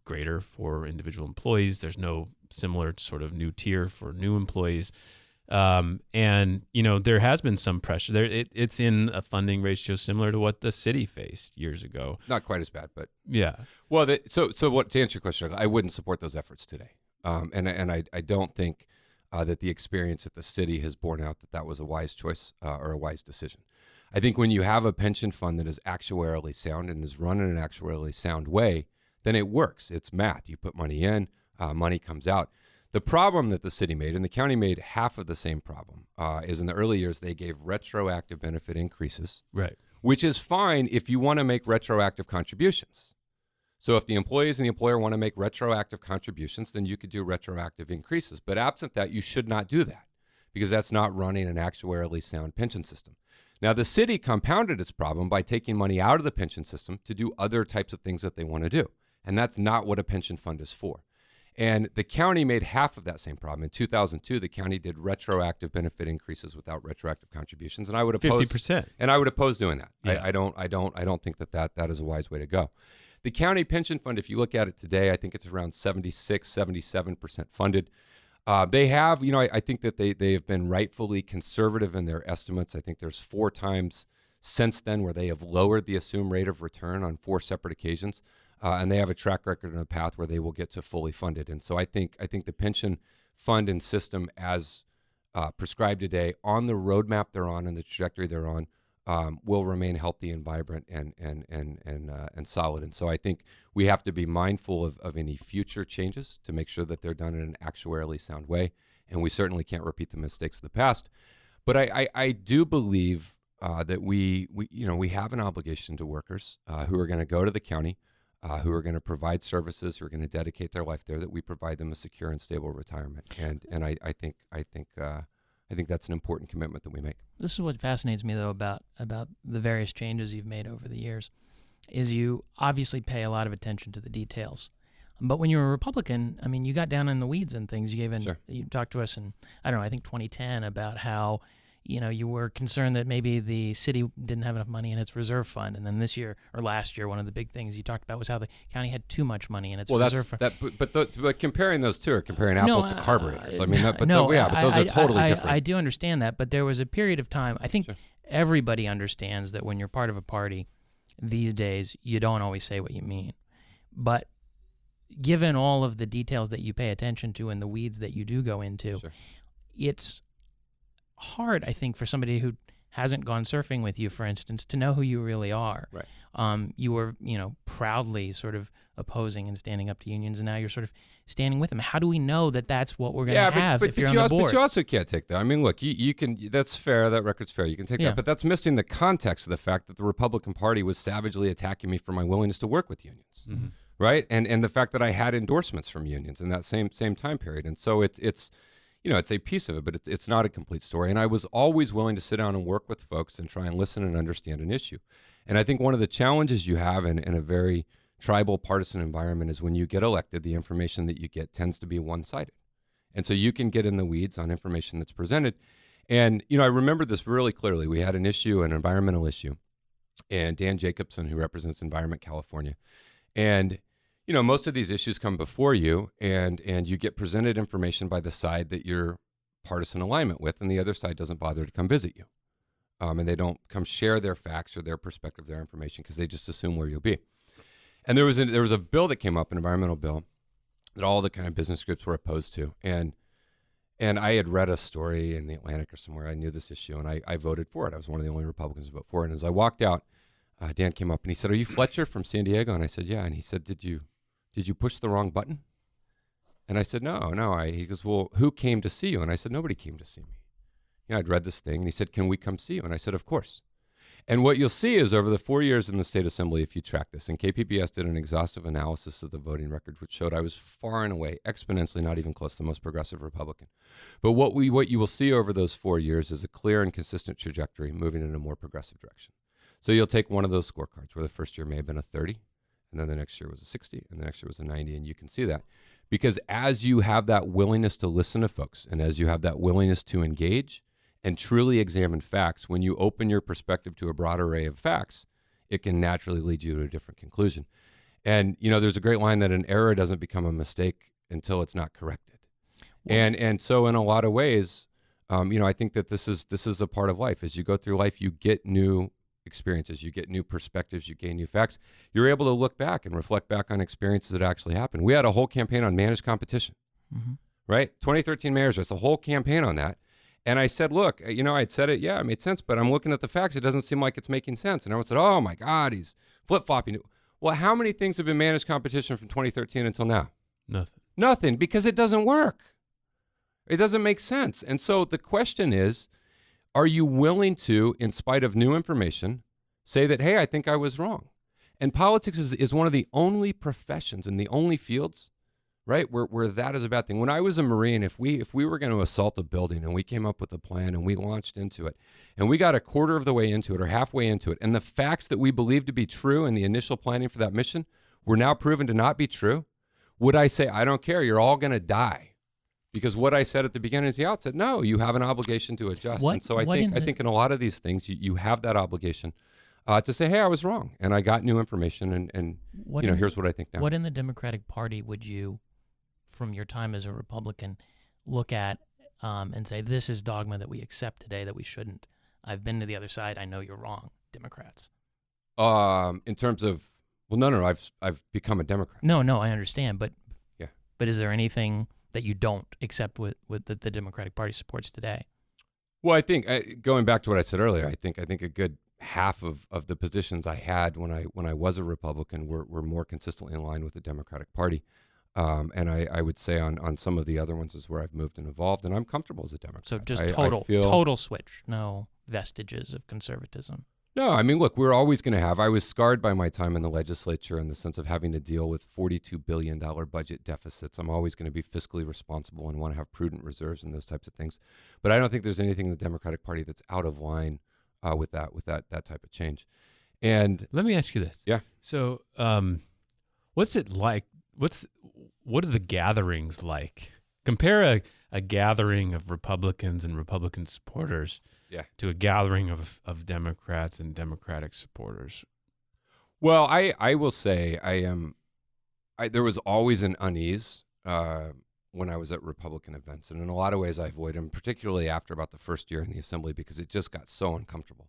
greater for individual employees. There's no similar sort of new tier for new employees. And, there has been some pressure there. It's in a funding ratio similar to what the city faced years ago. Not quite as bad, but yeah. Well, so what, to answer your question, I wouldn't support those efforts today. And I don't think that the experience at the city has borne out that was a wise choice or a wise decision. I think when you have a pension fund that is actuarially sound and is run in an actuarially sound way, then it works. It's math. You put money in, money comes out. The problem that the city made, and the county made half of the same problem, is in the early years they gave retroactive benefit increases, right? Which is fine if you want to make retroactive contributions. So if the employees and the employer want to make retroactive contributions, then you could do retroactive increases. But absent that, you should not do that because that's not running an actuarially sound pension system. Now, the city compounded its problem by taking money out of the pension system to do other types of things that they want to do. And that's not what a pension fund is for. And the county made half of that same problem. In 2002, the county did retroactive benefit increases without retroactive contributions, and I would oppose 50%. And I would oppose doing that. Yeah. I don't think that is a wise way to go. The county pension fund, if you look at it today, I think it's around 76, 77% funded. They have, I think that they have been rightfully conservative in their estimates. I think there's 4 times since then where they have lowered the assumed rate of return on 4 separate occasions. And they have a track record and a path where they will get to fully funded. And so I think the pension fund and system as prescribed today on the roadmap they're on and the trajectory they're on will remain healthy and vibrant and solid. And so I think we have to be mindful of any future changes to make sure that they're done in an actuarially sound way. And we certainly can't repeat the mistakes of the past. But I do believe that we have an obligation to workers who are going to go to the county, who are going to provide services, who are going to dedicate their life there, that we provide them a secure and stable retirement. And I think that's an important commitment that we make. This is what fascinates me, though, about the various changes you've made over the years, is you obviously pay a lot of attention to the details. But when you were a Republican, I mean, you got down in the weeds and things. You talked to us in, I think 2010 about how, you were concerned that maybe the city didn't have enough money in its reserve fund. And then this year or last year, one of the big things you talked about was how the county had too much money in its reserve fund. But comparing those two are comparing apples to carburetors. I mean, but those are totally different. I do understand that, but there was a period of time, I think everybody understands that when you're part of a party these days, you don't always say what you mean. But given all of the details that you pay attention to and the weeds that you do go into, it's hard, I think, for somebody who hasn't gone surfing with you, for instance, to know who you really are. Right. You were, proudly sort of opposing and standing up to unions, and now you're sort of standing with them. How do we know that that's what we're going to have if you're on the board? But you also can't take that. I mean, look, you can. That's fair. That record's fair. You can take that, but that's missing the context of the fact that the Republican Party was savagely attacking me for my willingness to work with unions, right? And the fact that I had endorsements from unions in that same time period, and so it's. It's a piece of it, but it's not a complete story. And I was always willing to sit down and work with folks and try and listen and understand an issue. And I think one of the challenges you have in a very tribal partisan environment is when you get elected, the information that you get tends to be one-sided. And so you can get in the weeds on information that's presented. And, I remember this really clearly. We had an environmental issue, and Dan Jacobson, who represents Environment California, and most of these issues come before you, and you get presented information by the side that you're partisan alignment with, and the other side doesn't bother to come visit you. And they don't come share their facts or their perspective, their information, because they just assume where you'll be. And there was a bill that came up, an environmental bill, that all the kind of business groups were opposed to. And I had read a story in the Atlantic or somewhere. I knew this issue, and I voted for it. I was one of the only Republicans to vote for it. And as I walked out, Dan came up, and he said, "Are you Fletcher from San Diego?" And I said, "Yeah." And he said, Did you push the wrong button?" And I said, No. He goes, "Well, who came to see you?" And I said, "Nobody came to see me." I'd read this thing, and he said, "Can we come see you?" And I said, "Of course." And what you'll see is over the 4 years in the state assembly, if you track this, and KPBS did an exhaustive analysis of the voting record, which showed I was far and away, exponentially, not even close, the most progressive Republican. But what you will see over those 4 years is a clear and consistent trajectory moving in a more progressive direction. So you'll take one of those scorecards where the first year may have been a 30, and then the next year was a 60, and the next year was a 90, and you can see that. Because as you have that willingness to listen to folks, and as you have that willingness to engage and truly examine facts, when you open your perspective to a broad array of facts, it can naturally lead you to a different conclusion. And, there's a great line that an error doesn't become a mistake until it's not corrected. And so in a lot of ways, I think that this is a part of life. As you go through life, you get new experiences, you get new perspectives, you gain new facts. You're able to look back and reflect back on experiences that actually happened. We had a whole campaign on managed competition, right? 2013 mayor's race, a whole campaign on that. And I said, look, I'd said it, yeah, it made sense, but I'm looking at the facts. It doesn't seem like it's making sense. And everyone said, oh my God, he's flip-flopping. Well, how many things have been managed competition from 2013 until now? Nothing, because it doesn't work. It doesn't make sense. And so the question is, are you willing to, in spite of new information, say that, hey, I think I was wrong? And politics is one of the only professions and the only fields, right, where that is a bad thing. When I was a Marine, if we were going to assault a building and we came up with a plan and we launched into it and we got a quarter of the way into it or halfway into it, and the facts that we believed to be true in the initial planning for that mission were now proven to not be true, would I say, I don't care, you're all going to die? Because what I said at the beginning is the outset, no, you have an obligation to adjust. And so I think in a lot of these things, you have that obligation to say, hey, I was wrong. And I got new information and here's what I think now. What in the Democratic Party would you, from your time as a Republican, look at and say, this is dogma that we accept today that we shouldn't? I've been to the other side. I know you're wrong, Democrats. In terms of, I've become a Democrat. No, I understand. But yeah. But is there anything that you don't accept with that the Democratic Party supports today? Well, I think going back to what I said earlier, I think a good half of the positions I had when I was a Republican were more consistently in line with the Democratic Party. And I would say on some of the other ones is where I've moved and evolved, and I'm comfortable as a Democrat. So just total switch, no vestiges of conservatism. No, I mean, look, we're always going to have. I was scarred by my time in the legislature in the sense of having to deal with $42 billion budget deficits. I'm always going to be fiscally responsible and want to have prudent reserves and those types of things. But I don't think there's anything in the Democratic Party that's out of line with that type of change. And let me ask you this. Yeah. So, what's it like? What are the gatherings like? Compare a gathering of Republicans and Republican supporters to a gathering of Democrats and Democratic supporters. Well, I will say there was always an unease when I was at Republican events. And in a lot of ways I avoided them, particularly after about the first year in the Assembly, because it just got so uncomfortable.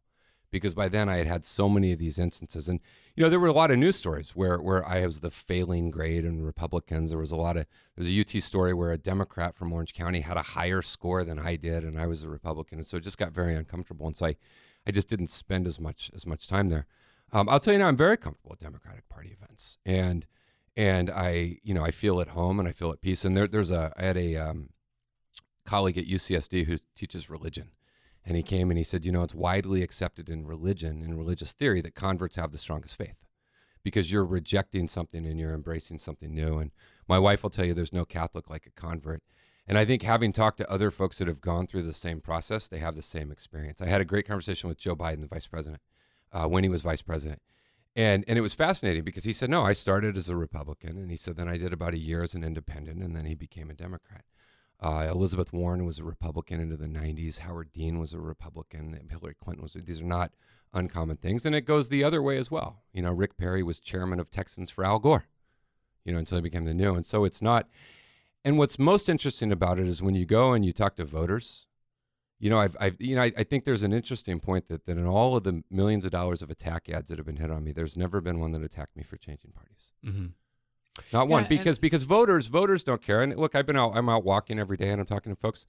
Because by then I had had so many of these instances. And, there were a lot of news stories where I was the failing grade in Republicans. There's a UT story where a Democrat from Orange County had a higher score than I did, and I was a Republican. And so it just got very uncomfortable. And so I just didn't spend as much time there. I'll tell you now, I'm very comfortable at Democratic Party events. And I feel at home and I feel at peace. And I had a colleague at UCSD who teaches religion. And he came and he said, it's widely accepted in religion, in religious theory, that converts have the strongest faith because you're rejecting something and you're embracing something new. And my wife will tell you there's no Catholic like a convert. And I think having talked to other folks that have gone through the same process, they have the same experience. I had a great conversation with Joe Biden, the vice president, when he was vice president. And it was fascinating because he said, no, I started as a Republican. And he said, then I did about a year as an independent, and then he became a Democrat. Elizabeth Warren was a Republican into the 90s. Howard Dean was a Republican. Hillary Clinton was. These are not uncommon things. And it goes the other way as well. Rick Perry was chairman of Texans for Al Gore, until he became the new. And so it's not. And what's most interesting about it is when you go and you talk to voters, I think there's an interesting point that in all of the millions of dollars of attack ads that have been hit on me, there's never been one that attacked me for changing parties. Mm-hmm. Not one, because voters don't care. And look, I'm out walking every day and I'm talking to folks,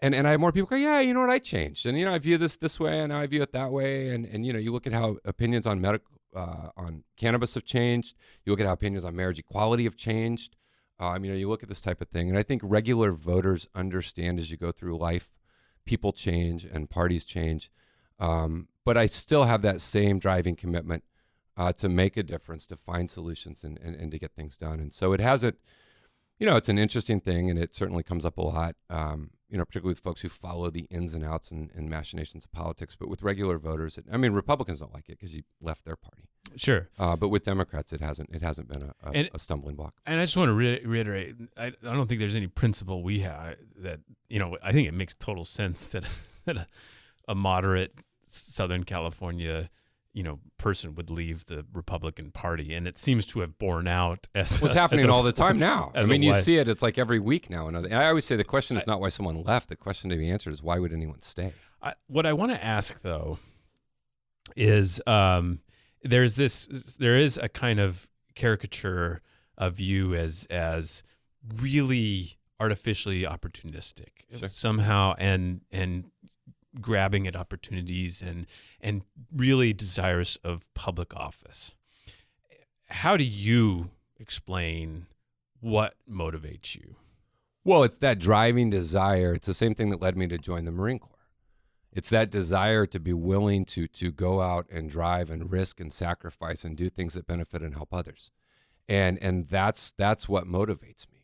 and I have more people go, yeah, you know what, I changed, and I view this way and now I view it that way, and you look at how opinions on on cannabis have changed. You look at how opinions on marriage equality have changed. You look at this type of thing, and I think regular voters understand as you go through life, people change and parties change, but I still have that same driving commitment to make a difference, to find solutions and to get things done. And so it hasn't, it's an interesting thing, and it certainly comes up a lot, particularly with folks who follow the ins and outs and machinations of politics. But with regular voters, Republicans don't like it because you left their party. Sure. But with Democrats, it hasn't been a stumbling block. And I just want to reiterate, I don't think there's any principle we have that, I think it makes total sense that a moderate Southern California person would leave the Republican Party, and it seems to have borne out as what's happening all the time now. I mean, you life. see it. It's like every week now. And I always say the question is not why someone left. The question to be answered is why would anyone stay? What I want to ask though is there is a kind of caricature of you as really artificially opportunistic somehow, and grabbing at opportunities and really desirous of public office. How do you explain what motivates you? Well, it's that driving desire. It's the same thing that led me to join the Marine Corps. It's that desire to be willing to go out and drive and risk and sacrifice and do things that benefit and help others. And that's what motivates me.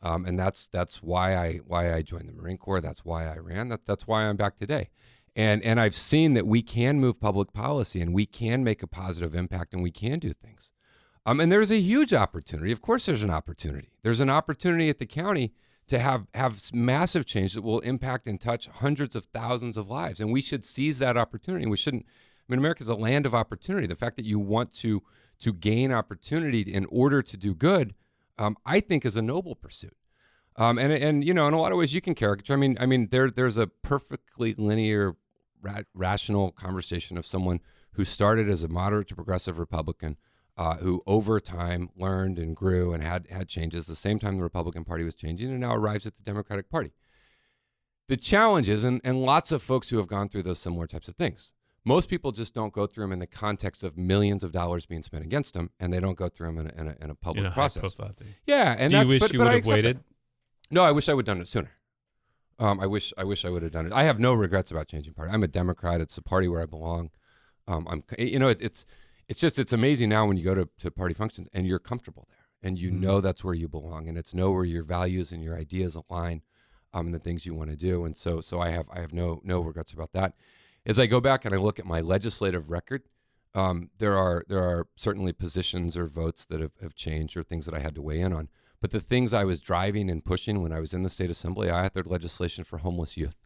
And that's why I joined the Marine Corps. That's why I ran. That's why I'm back today. And I've seen that we can move public policy and we can make a positive impact and we can do things. And there's a huge opportunity. Of course, there's an opportunity. There's an opportunity at the county to have massive change that will impact and touch hundreds of thousands of lives. And we should seize that opportunity. We shouldn't. I mean, America's a land of opportunity. The fact that you want to gain opportunity in order to do good, I think is a noble pursuit. And in a lot of ways you can caricature. I mean, there's a perfectly linear, rational conversation of someone who started as a moderate to progressive Republican, who over time learned and grew and had changes the same time the Republican Party was changing, and now arrives at the Democratic Party. The challenge is, and lots of folks who have gone through those similar types of things, most people just don't go through them in the context of millions of dollars being spent against them, and they don't go through them in a public process. Yeah, and do you wish you would have waited? No, I wish I would have done it sooner. I wish I would have done it. I have no regrets about changing party. I'm a Democrat. It's the party where I belong. It's amazing now when you go to party functions and you're comfortable there and you know that's where you belong, and it's know where your values and your ideas align, and the things you want to do. And so I have no regrets about that. As I go back and I look at my legislative record, there are certainly positions or votes that have changed or things that I had to weigh in on. But the things I was driving and pushing when I was in the state assembly, I authored legislation for homeless youth.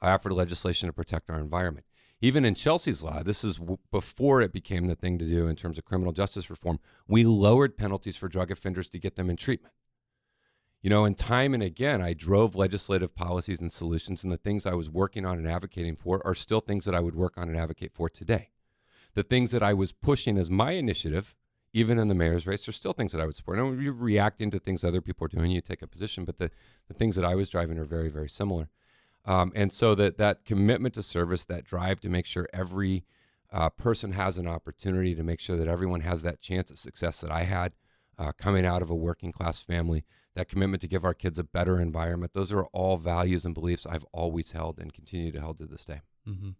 I offered legislation to protect our environment. Even in Chelsea's law, this is before it became the thing to do in terms of criminal justice reform, we lowered penalties for drug offenders to get them in treatment. And time and again, I drove legislative policies and solutions, and the things I was working on and advocating for are still things that I would work on and advocate for today. The things that I was pushing as my initiative, even in the mayor's race, are still things that I would support. And you're reacting to things other people are doing, you take a position, but the things that I was driving are very, very similar. And so that commitment to service, that drive to make sure every person has an opportunity, to make sure that everyone has that chance at success that I had coming out of a working class family, that commitment to give our kids a better environment, those are all values and beliefs I've always held and continue to hold to this day. Mm-hmm.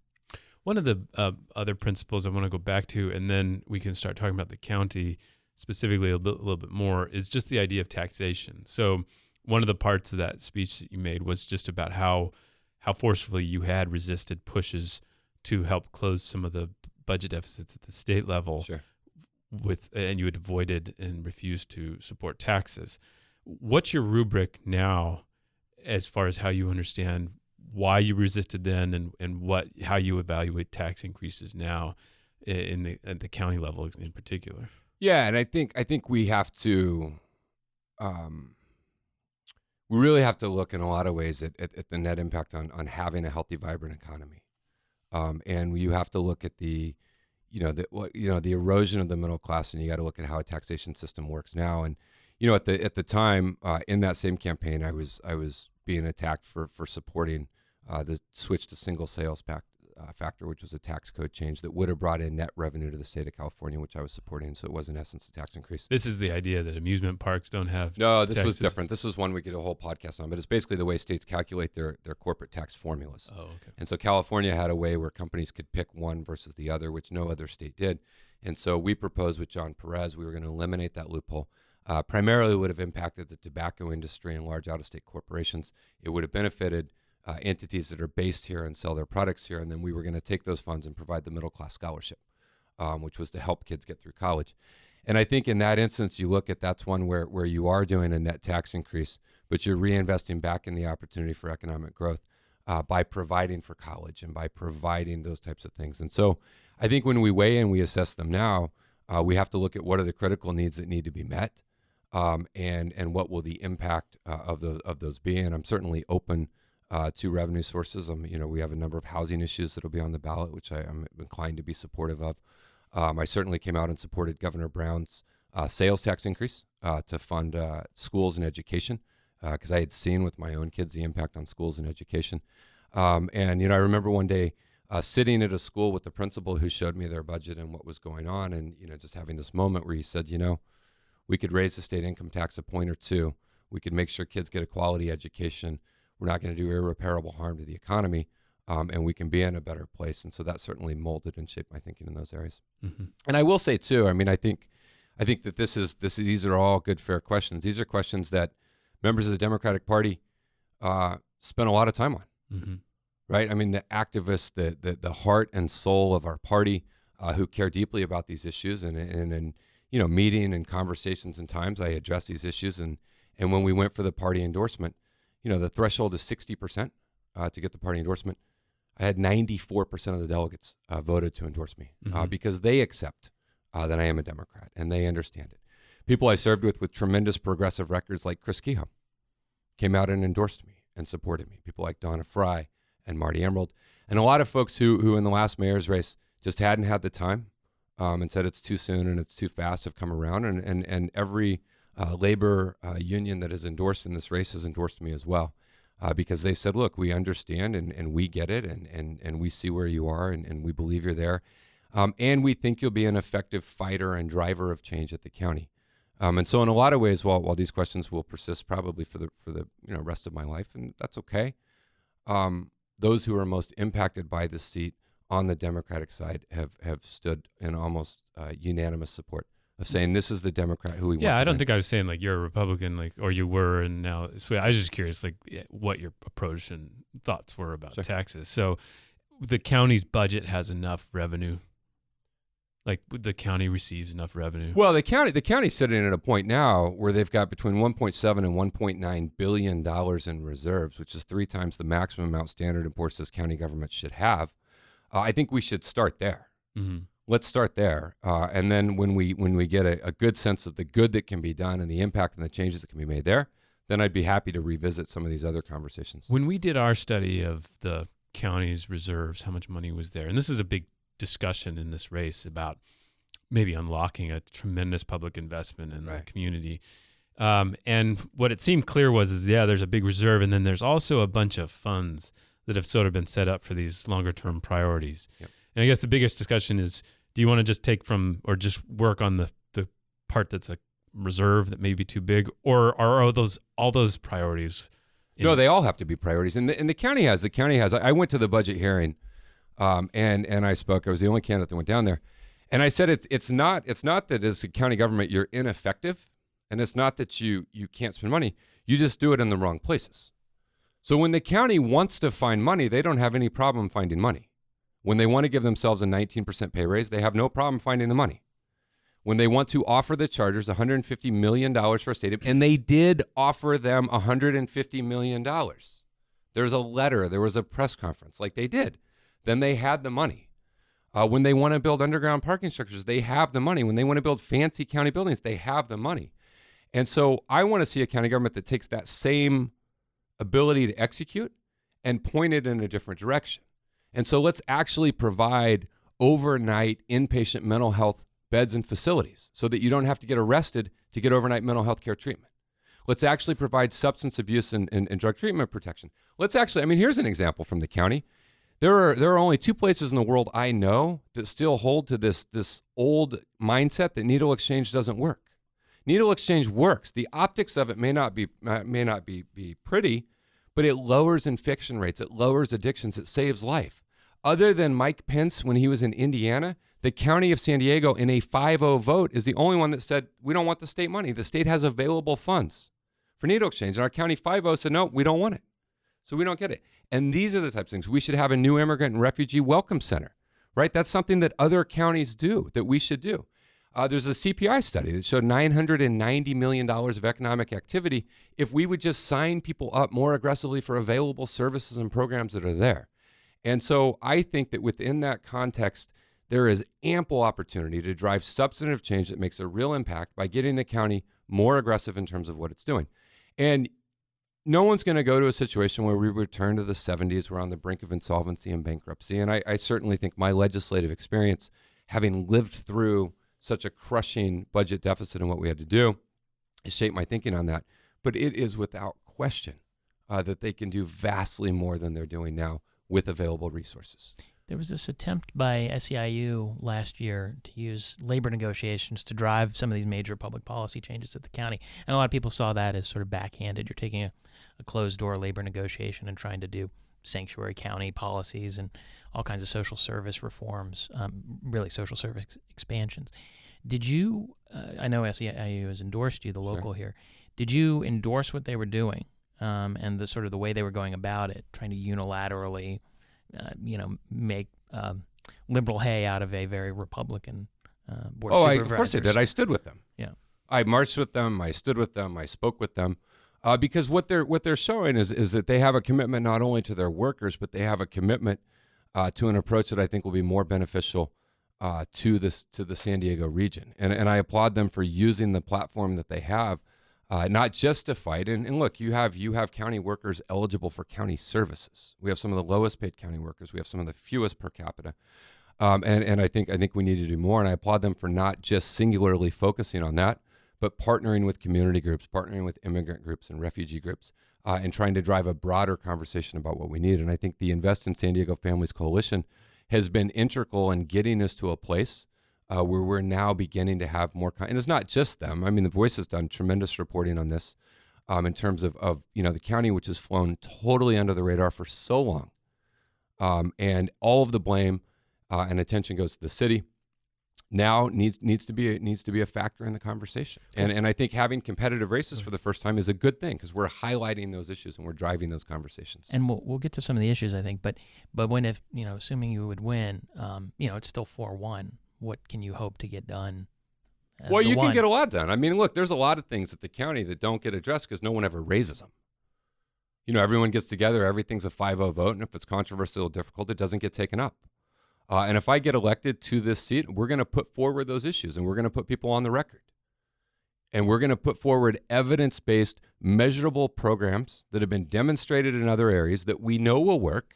One of the other principles I want to go back to, and then we can start talking about the county specifically a little bit more, is just the idea of taxation. So one of the parts of that speech that you made was just about how forcefully you had resisted pushes to help close some of the budget deficits at the state level. Sure. And you had avoided and refused to support taxes. What's your rubric now as far as how you understand why you resisted then and how you evaluate tax increases now at the county level in particular? Yeah, and I think we have to we really have to look in a lot of ways at the net impact on having a healthy, vibrant economy. And you have to look at the erosion of the middle class, and you got to look at how a taxation system works now. And at the time in that same campaign, I was being attacked for supporting the switch to single sales factor, which was a tax code change that would have brought in net revenue to the state of California, which I was supporting. So it was in essence a tax increase. This is the idea that amusement parks don't have No, this taxes. was different. This was one we could do a whole podcast on, but it's basically the way states calculate their corporate tax formulas. Oh, okay. And so California had a way where companies could pick one versus the other, which no other state did. And so we proposed with John Perez, we were going to eliminate that loophole. Primarily would have impacted the tobacco industry and large out-of-state corporations. It would have benefited entities that are based here and sell their products here, and then we were going to take those funds and provide the middle-class scholarship, which was to help kids get through college. And I think in that instance, you look at that's one where you are doing a net tax increase, but you're reinvesting back in the opportunity for economic growth by providing for college and by providing those types of things. And so I think when we weigh in, we assess them now, we have to look at what are the critical needs that need to be met, and what will the impact of those be. And I'm certainly open to revenue sources. We have a number of housing issues that will be on the ballot, which I'm inclined to be supportive of. I certainly came out and supported Governor Brown's sales tax increase to fund schools and education, because I had seen with my own kids the impact on schools and education. And I remember one day sitting at a school with the principal who showed me their budget and what was going on, and just having this moment where he said, we could raise the state income tax a point or two. We could make sure kids get a quality education. We're not going to do irreparable harm to the economy, and we can be in a better place. And so that certainly molded and shaped my thinking in those areas. Mm-hmm. And I will say too, I think that these are all good, fair questions. These are questions that members of the Democratic Party spent a lot of time on, mm-hmm. right? The activists, the heart and soul of our party, who care deeply about these issues, and meeting and conversations and times I address these issues, and when we went for the party endorsement, the threshold is 60% to get the party endorsement. I had 94% of the delegates voted to endorse me, mm-hmm. because they accept that I am a Democrat and they understand it. People I served with tremendous progressive records like Chris Kehoe came out and endorsed me and supported me. People like Donna Fry and Marty Emerald, and a lot of folks who in the last mayor's race just hadn't had the time and said it's too soon and it's too fast have come around, and every labor union that is endorsed in this race has endorsed me as well, because they said, look, we understand and we get it, and we see where you are, and we believe you're there, and we think you'll be an effective fighter and driver of change at the county. And so in a lot of ways, while these questions will persist probably for the rest of my life, and that's okay, those who are most impacted by this seat on the Democratic side have stood in almost unanimous support of saying this is the Democrat who we want. Yeah, I don't win. think I was saying like you're a Republican, or you were, and now. So I was just curious, what your approach and thoughts were about taxes. So the county's budget has enough revenue. The county receives enough revenue. Well, the county's sitting at a point now where they've got between $1.7 and $1.9 billion in reserves, which is 3 times the maximum amount Standard & Poor's says county government should have. I think we should start there. Mm-hmm. Let's start there, and then when we get a good sense of the good that can be done and the impact and the changes that can be made there, then I'd be happy to revisit some of these other conversations. When we did our study of the county's reserves, how much money was there, and this is a big discussion in this race about maybe unlocking a tremendous public investment in the community. And what it seemed clear was there's a big reserve, and then there's also a bunch of funds that have sort of been set up for these longer term priorities. Yep. And I guess the biggest discussion is, do you want to just take from, or just work on the part that's a reserve that may be too big, or are all those priorities? No, they all have to be priorities. And the county has. I went to the budget hearing, and I spoke. I was the only candidate that went down there, and I said it's not that as a county government you're ineffective, and it's not that you can't spend money. You just do it in the wrong places. So when the county wants to find money, they don't have any problem finding money. When they want to give themselves a 19% pay raise, they have no problem finding the money. When they want to offer the Chargers $150 million for a stadium, and they did offer them $150 million. There's a letter, there was a press conference, they did. Then they had the money. When they want to build underground parking structures, they have the money. When they want to build fancy county buildings, they have the money. And so I want to see a county government that takes that same ability to execute and point it in a different direction. And so let's actually provide overnight inpatient mental health beds and facilities so that you don't have to get arrested to get overnight mental health care treatment. Let's actually provide substance abuse and drug treatment protection. Let's actually, here's an example from the county. There are only 2 places in the world I know that still hold to this old mindset that needle exchange doesn't work. Needle exchange works. The optics of it may not be pretty, but it lowers infection rates. It lowers addictions. It saves life. Other than Mike Pence when he was in Indiana, the county of San Diego in a 5-0 vote is the only one that said, we don't want the state money. The state has available funds for needle exchange. And our county 5-0 said, no, we don't want it. So we don't get it. And these are the types of things. We should have a new immigrant and refugee welcome center, right? That's something that other counties do, that we should do. There's a CPI study that showed $990 million of economic activity if we would just sign people up more aggressively for available services and programs that are there. And so I think that within that context, there is ample opportunity to drive substantive change that makes a real impact by getting the county more aggressive in terms of what it's doing. And no one's going to go to a situation where we return to the 70s. We're on the brink of insolvency and bankruptcy. And I certainly think my legislative experience, having lived through such a crushing budget deficit and what we had to do, has shaped my thinking on that. But it is without question that they can do vastly more than they're doing now with available resources. There was this attempt by SEIU last year to use labor negotiations to drive some of these major public policy changes at the county. And a lot of people saw that as sort of backhanded. You're taking a closed-door labor negotiation and trying to do sanctuary county policies and all kinds of social service reforms, really social service expansions. Did you, I know SEIU has endorsed you, the local here. Did you endorse what they were doing and the sort of the way they were going about it, trying to unilaterally make liberal hay out of a very Republican board of supervisors? Of course I did. I stood with them. Yeah, I marched with them. I stood with them. I spoke with them, because what they're showing is that they have a commitment not only to their workers, but they have a commitment to an approach that I think will be more beneficial to the San Diego region. And I applaud them for using the platform that they have. Not just to fight, and look, you have county workers eligible for county services. We have some of the lowest paid county workers. We have some of the fewest per capita, and I think we need to do more. And I applaud them for not just singularly focusing on that, but partnering with community groups, partnering with immigrant groups and refugee groups, and trying to drive a broader conversation about what we need. And I think the Invest in San Diego Families Coalition has been integral in getting us to a place where we're now beginning to have more, and it's not just them. I mean, The Voice has done tremendous reporting on this in terms of the county, which has flown totally under the radar for so long. And all of the blame and attention goes to the city. Now needs to be a factor in the conversation. And I think having competitive races for the first time is a good thing because we're highlighting those issues and we're driving those conversations. And we'll get to some of the issues, I think. But when assuming you would win, it's still 4-1. What can you hope to get done? Well, you can get a lot done. I mean, look, there's a lot of things at the county that don't get addressed because no one ever raises them. Everyone gets together, everything's a 5-0 vote, and if it's controversial or difficult, it doesn't get taken up. And if I get elected to this seat, we're going to put forward those issues, and we're going to put people on the record. And we're going to put forward evidence-based, measurable programs that have been demonstrated in other areas that we know will work.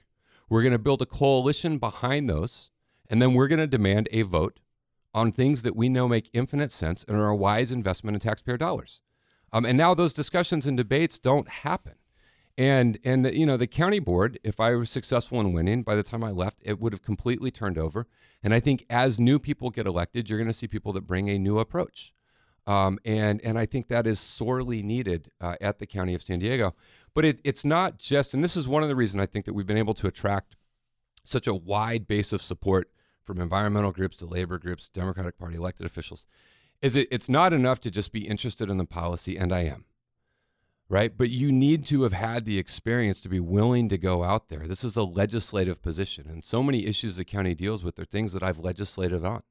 We're going to build a coalition behind those. And then we're going to demand a vote on things that we know make infinite sense and are a wise investment in taxpayer dollars. And now those discussions and debates don't happen. And the county board, if I was successful in winning, by the time I left, it would have completely turned over. And I think as new people get elected, you're going to see people that bring a new approach. And I think that is sorely needed at the County of San Diego. But it's not just, and this is one of the reasons I think that we've been able to attract such a wide base of support from environmental groups to labor groups, Democratic Party elected officials, is it's not enough to just be interested in the policy, and I am, right? But you need to have had the experience to be willing to go out there. This is a legislative position, and so many issues the county deals with are things that I've legislated on.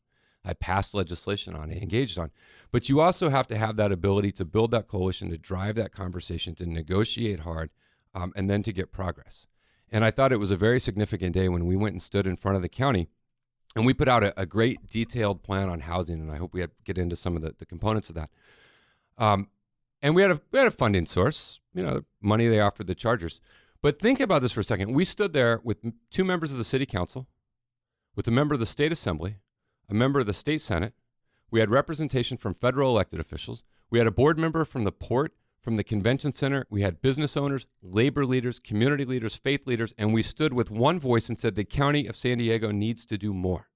I passed legislation on, I engaged on. But you also have to have that ability to build that coalition, to drive that conversation, to negotiate hard, and then to get progress. And I thought it was a very significant day when we went and stood in front of the county and we put out a great detailed plan on housing. And I hope we get into some of the components of that. And we had a funding source, the money they offered the chargers. But think about this for a second. We stood there with 2 members of the city council, with a member of the state assembly, a member of the state senate. We had representation from federal elected officials. We had a board member from the port, from the convention center. We had business owners, labor leaders, community leaders, faith leaders, and we stood with one voice and said the county of San Diego needs to do more.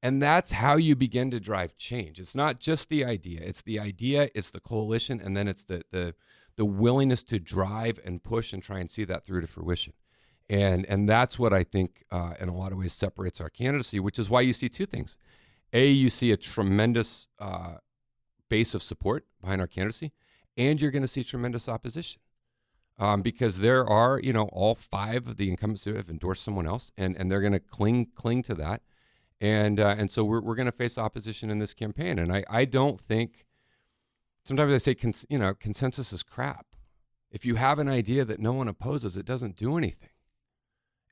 And that's how you begin to drive change. It's not just the idea. It's the idea, it's the coalition, and then it's the willingness to drive and push and try and see that through to fruition. And that's what I think in a lot of ways separates our candidacy, which is why you see 2 things. A, you see a tremendous base of support behind our candidacy, and you're going to see tremendous opposition because there are, all 5 of the incumbents who have endorsed someone else, and they're going to cling to that. And so we're going to face opposition in this campaign. And I don't think, sometimes I say, consensus is crap. If you have an idea that no one opposes, it doesn't do anything.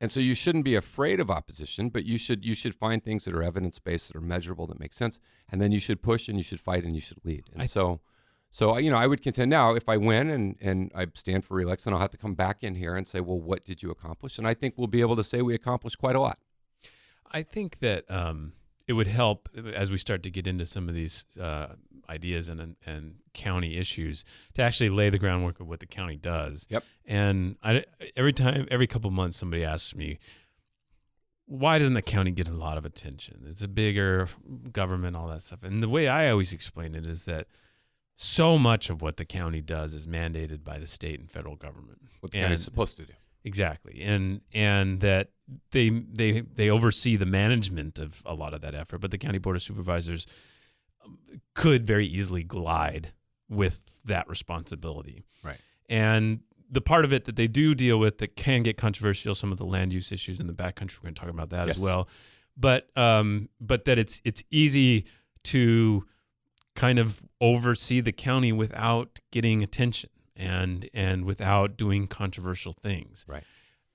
And so you shouldn't be afraid of opposition, but you should find things that are evidence-based, that are measurable, that make sense. And then you should push and you should fight and you should lead. And so I would contend now, if I win and I stand for re-election, I'll have to come back in here and say, well, what did you accomplish? And I think we'll be able to say we accomplished quite a lot. I think that it would help as we start to get into some of these ideas and county issues to actually lay the groundwork of what the county does. Yep. And every couple of months, somebody asks me, why doesn't the county get a lot of attention? It's a bigger government, all that stuff. And the way I always explain it is that so much of what the county does is mandated by the state and federal government. What the county's supposed to do. Exactly. And that they oversee the management of a lot of that effort, but the county board of supervisors could very easily glide with that responsibility. Right. And the part of it that they do deal with that can get controversial, some of the land use issues in the backcountry, we're going to talk about that as well. But that it's easy to kind of oversee the county without getting attention and without doing controversial things. Right.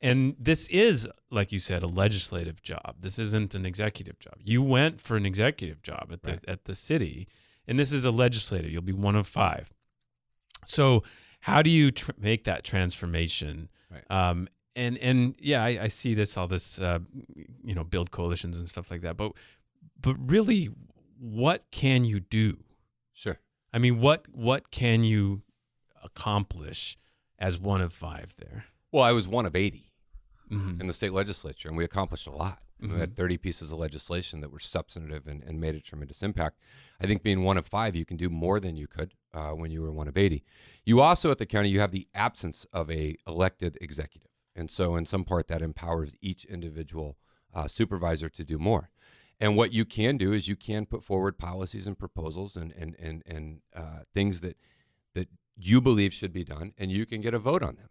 And this is, like you said, a legislative job. This isn't an executive job. You went for an executive job at the city, and this is a legislative. You'll be one of 5. So how do you make that transformation? Right. I see all this, build coalitions and stuff like that. But really, what can you do? Sure. I mean, what can you accomplish as one of 5 there? Well, I was one of 80 mm-hmm. in the state legislature, and we accomplished a lot. Mm-hmm. We had 30 pieces of legislation that were substantive and made a tremendous impact. I think being one of 5, you can do more than you could when you were one of 80. You also, at the county, you have the absence of a elected executive. And so in some part, that empowers each individual supervisor to do more. And what you can do is you can put forward policies and proposals and things that you believe should be done, and you can get a vote on them.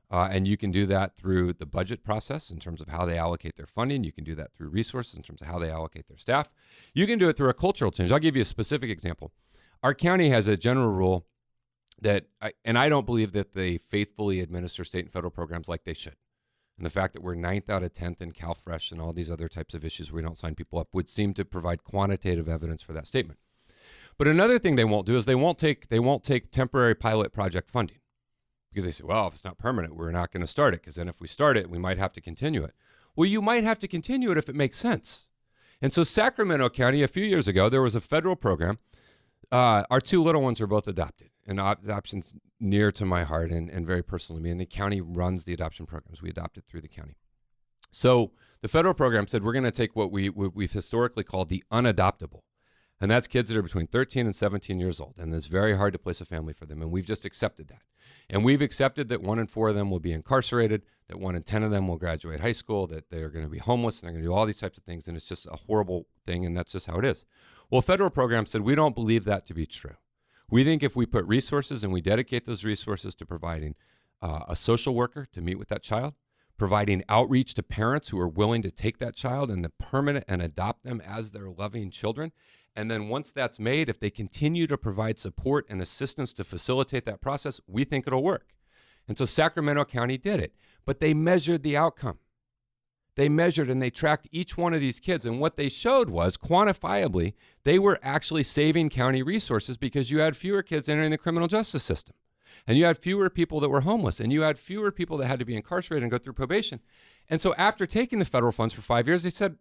And you can do that through the budget process in terms of how they allocate their funding. You can do that through resources in terms of how they allocate their staff. You can do it through a cultural change. I'll give you a specific example. Our county has a general rule that, I don't believe that they faithfully administer state and federal programs like they should. And the fact that we're 9th out of 10th in CalFresh and all these other types of issues where we don't sign people up would seem to provide quantitative evidence for that statement. But another thing they won't do is they won't take temporary pilot project funding. Because they say, well, if it's not permanent, we're not going to start it, because then if we start it, we might have to continue it. Well, you might have to continue it if it makes sense. And so Sacramento County, a few years ago, there was a federal program. Our 2 little ones are both adopted, and adoption's near to my heart and very personal to me. And the county runs the adoption programs. We adopt it through the county. So the federal program said we're going to take what we've historically called the unadoptable. And that's kids that are between 13 and 17 years old. And it's very hard to place a family for them. And we've just accepted that. And we've accepted that 1 in 4 of them will be incarcerated, that 1 in 10 of them will graduate high school, that they're going to be homeless, and they're going to do all these types of things. And it's just a horrible thing. And that's just how it is. Well, federal program said we don't believe that to be true. We think if we put resources and we dedicate those resources to providing a social worker to meet with that child, providing outreach to parents who are willing to take that child and adopt them as their loving children. And then once that's made, if they continue to provide support and assistance to facilitate that process, we think it'll work. And so Sacramento County did it, but they measured the outcome. They measured and they tracked each one of these kids. And what they showed was quantifiably, they were actually saving county resources because you had fewer kids entering the criminal justice system. And you had fewer people that were homeless, and you had fewer people that had to be incarcerated and go through probation. And so after taking the federal funds for 5 years, they said,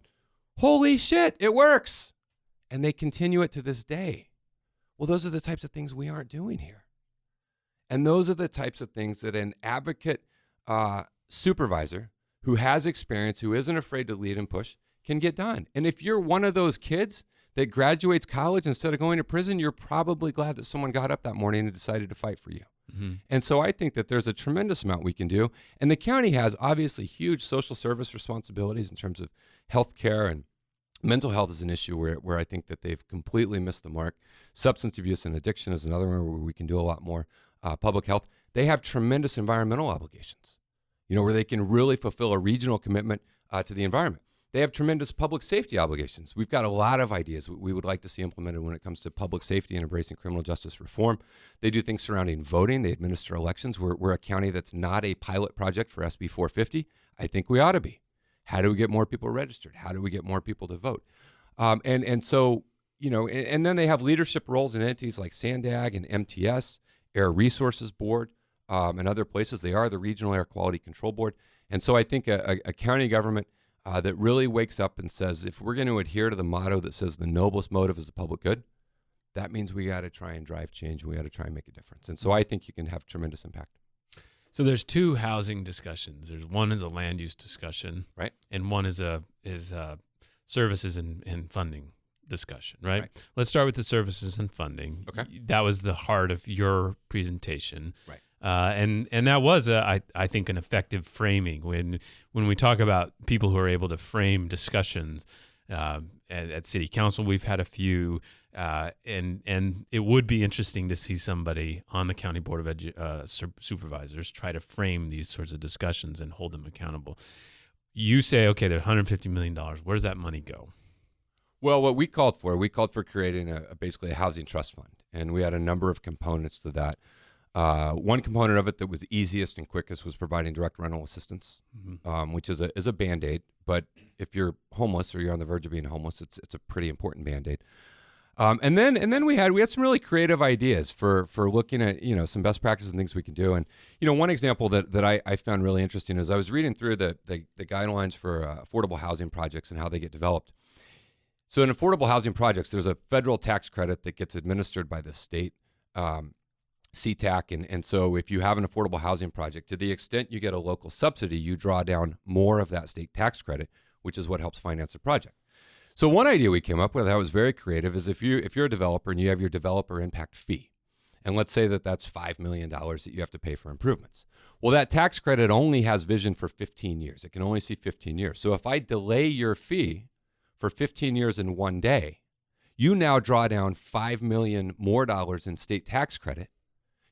holy shit, it works. And they continue it to this day. Well, those are the types of things we aren't doing here. And those are the types of things that an advocate supervisor who has experience, who isn't afraid to lead and push, can get done. And if you're one of those kids that graduates college instead of going to prison, you're probably glad that someone got up that morning and decided to fight for you. Mm-hmm. And so I think that there's a tremendous amount we can do. And the county has obviously huge social service responsibilities in terms of health care, and mental health is an issue where I think that they've completely missed the mark. Substance abuse and addiction is another one where we can do a lot more. Public health. They have tremendous environmental obligations, where they can really fulfill a regional commitment to the environment. They have tremendous public safety obligations. We've got a lot of ideas we would like to see implemented when it comes to public safety and embracing criminal justice reform. They do things surrounding voting. They administer elections. We're a county that's not a pilot project for SB 450. I think we ought to be. How do we get more people registered? How do we get more people to vote? And so, and then they have leadership roles in entities like SANDAG and MTS, Air Resources Board, and other places. They are the Regional Air Quality Control Board. And so I think a county government that really wakes up and says, if we're going to adhere to the motto that says the noblest motive is the public good, that means we got to try and drive change, and we got to try and make a difference. And so I think you can have tremendous impact. So there's two housing discussions. There's one is a land use discussion, right, and one is services and funding discussion, right? Let's start with the services and funding. Okay, that was the heart of your presentation, right? And that was I think an effective framing when we talk about people who are able to frame discussions at city council. We've had a few, and it would be interesting to see somebody on the county board of supervisors try to frame these sorts of discussions and hold them accountable. You say, okay, there's $150 million. Where does that money go? Well, what we called for creating basically a housing trust fund, and we had a number of components to that. One component of it that was easiest and quickest was providing direct rental assistance, which is a Band-Aid. But if you're homeless or you're on the verge of being homeless, it's a pretty important Band-Aid. And then we had some really creative ideas for looking at some best practices and things we can do. And one example that I found really interesting is I was reading through the guidelines for affordable housing projects and how they get developed. So in affordable housing projects, there's a federal tax credit that gets administered by the state. CTAC, and so if you have an affordable housing project, to the extent you get a local subsidy, you draw down more of that state tax credit, which is what helps finance the project. So one idea we came up with that was very creative is if you're a developer and you have your developer impact fee, and let's say that's $5 million that you have to pay for improvements. Well, that tax credit only has vision for 15 years. It can only see 15 years. So if I delay your fee for 15 years in one day, you now draw down $5 million more in state tax credit.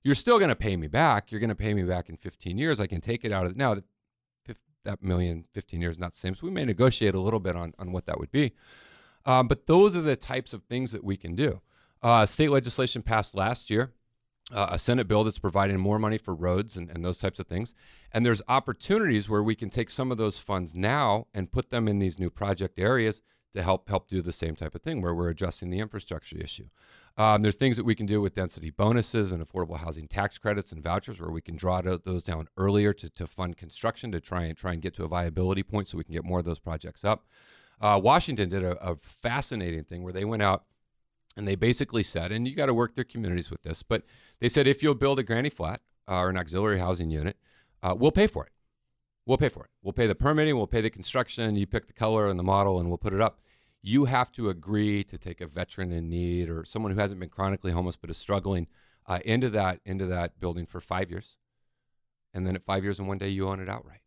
You're still going to pay me back. You're going to pay me back in 15 years. I can take it out of now. That million, 15 years, not the same. So we may negotiate a little bit on what that would be. But those are the types of things that we can do. State legislation passed last year, a Senate bill that's providing more money for roads and those types of things. And there's opportunities where we can take some of those funds now and put them in these new project areas to help do the same type of thing where we're addressing the infrastructure issue. There's things that we can do with density bonuses and affordable housing tax credits and vouchers where we can draw those down earlier to fund construction to try and get to a viability point so we can get more of those projects up. Washington did a fascinating thing where they went out and they basically said, and you got to work their communities with this, but they said if you'll build a granny flat or an auxiliary housing unit, we'll pay for it. We'll pay for it. We'll pay the permitting, we'll pay the construction, you pick the color and the model, and we'll put it up. You have to agree to take a veteran in need or someone who hasn't been chronically homeless but is struggling into that building for 5 years. And then at 5 years and one day, you own it outright.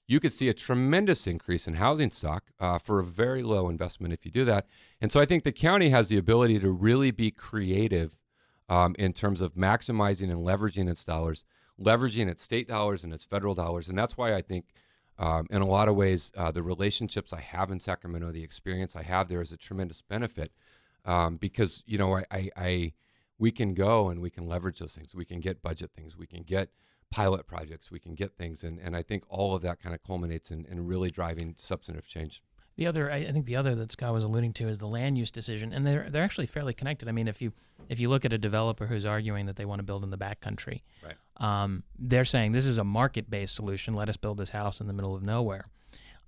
You could see a tremendous increase in housing stock for a very low investment if you do that. And so I think the county has the ability to really be creative in terms of maximizing and leveraging its dollars, leveraging its state dollars and its federal dollars. And that's why I think in a lot of ways, the relationships I have in Sacramento, the experience I have there is a tremendous benefit because, we can go and we can leverage those things. We can get budget things. We can get pilot projects. We can get things. And I think all of that kind of culminates in really driving substantive change. I think the other that Scott was alluding to is the land use decision, and they're actually fairly connected. I mean, if you look at a developer who's arguing that they want to build in the backcountry, right. They're saying this is a market-based solution. Let us build this house in the middle of nowhere,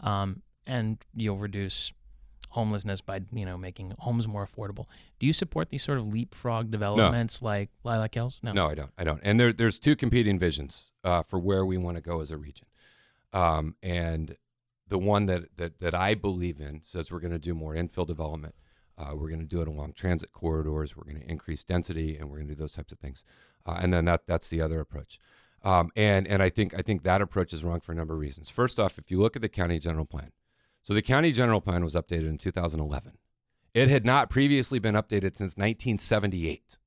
and you'll reduce homelessness by making homes more affordable. Do you support these sort of leapfrog developments like Lilac Hills? No, I don't. And there's two competing visions for where we want to go as a region, and the one that I believe in says we're going to do more infill development. We're going to do it along transit corridors. We're going to increase density, and we're going to do those types of things. And then that's the other approach. And I think that approach is wrong for a number of reasons. First off, if you look at the county general plan, so the county general plan was updated in 2011. It had not previously been updated since 1978.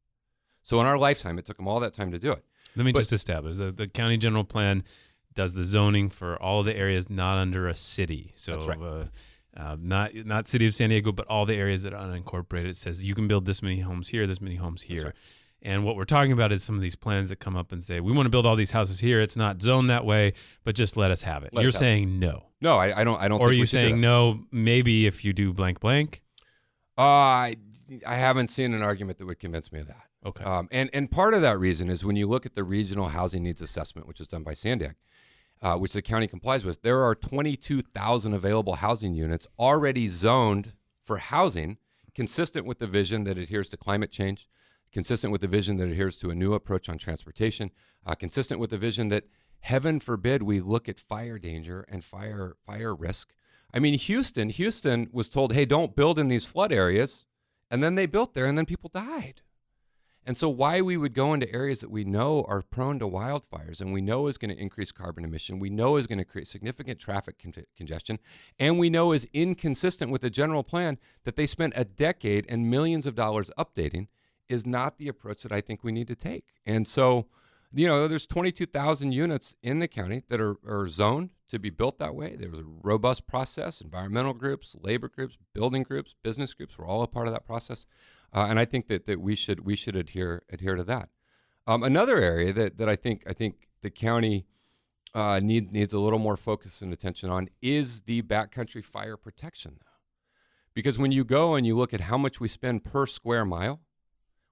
So in our lifetime, it took them all that time to do it. Let me just establish the county general plan does the zoning for all of the areas not under a city. So that's right. not City of San Diego, but all the areas that are unincorporated. It says you can build this many homes here, this many homes here. Right. And what we're talking about is some of these plans that come up and say, we want to build all these houses here. It's not zoned that way, but just let us have it. You're saying no. No, I don't. Or are you saying no, maybe if you do blank blank? I haven't seen an argument that would convince me of that. Okay. And part of that reason is when you look at the regional housing needs assessment, which is done by Sandag, which the county complies with, there are 22,000 available housing units already zoned for housing, consistent with the vision that adheres to climate change, consistent with the vision that adheres to a new approach on transportation, consistent with the vision that, heaven forbid, we look at fire danger and fire risk. I mean, Houston was told, hey, don't build in these flood areas, and then they built there, and then people died. And so why we would go into areas that we know are prone to wildfires and we know is going to increase carbon emission, we know is going to create significant traffic congestion, and we know is inconsistent with the general plan that they spent a decade and millions of dollars updating, is not the approach that I think we need to take. And so, there's 22,000 units in the county that are zoned to be built that way. There was a robust process. Environmental groups, labor groups, building groups, business groups were all a part of that process. And I think that we should adhere to that. Another area that I think the county needs a little more focus and attention on is the backcountry fire protection, though. Because when you go and you look at how much we spend per square mile,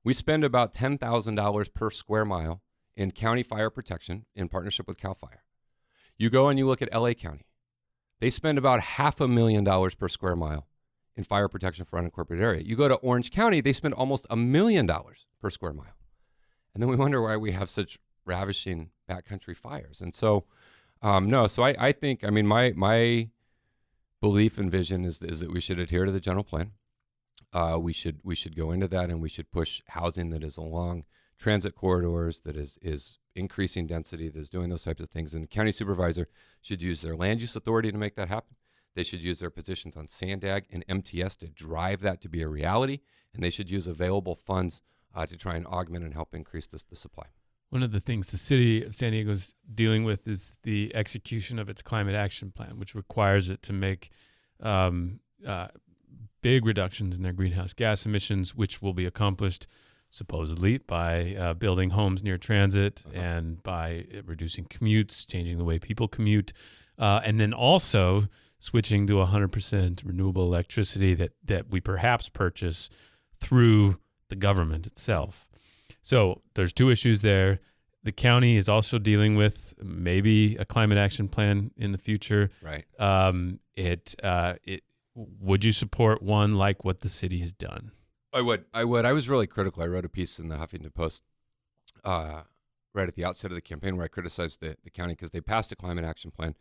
we spend about $10,000 per square mile in county fire protection in partnership with CAL FIRE. You go and you look at LA County. They spend about $500,000 per square mile in fire protection for unincorporated area. You go to Orange County, they spend almost $1 million per square mile. And then we wonder why we have such ravishing backcountry fires. And so, I think, my belief and vision is that we should adhere to the general plan. We should go into that, and we should push housing that is along transit corridors, that is increasing density, that is doing those types of things. And the county supervisor should use their land use authority to make that happen. They should use their positions on Sandag and MTS to drive that to be a reality, and they should use available funds to try and augment and help increase the supply. One of the things the city of San Diego is dealing with is the execution of its climate action plan, which requires it to make big reductions in their greenhouse gas emissions, which will be accomplished supposedly by building homes near transit and by reducing commutes, changing the way people commute, and then also switching to 100% renewable electricity that we perhaps purchase through the government itself. So there's two issues there. The county is also dealing with maybe a climate action plan in the future. Right. Would you support one like what the city has done? I would. I was really critical. I wrote a piece in the Huffington Post right at the outset of the campaign where I criticized the county because they passed a climate action plan,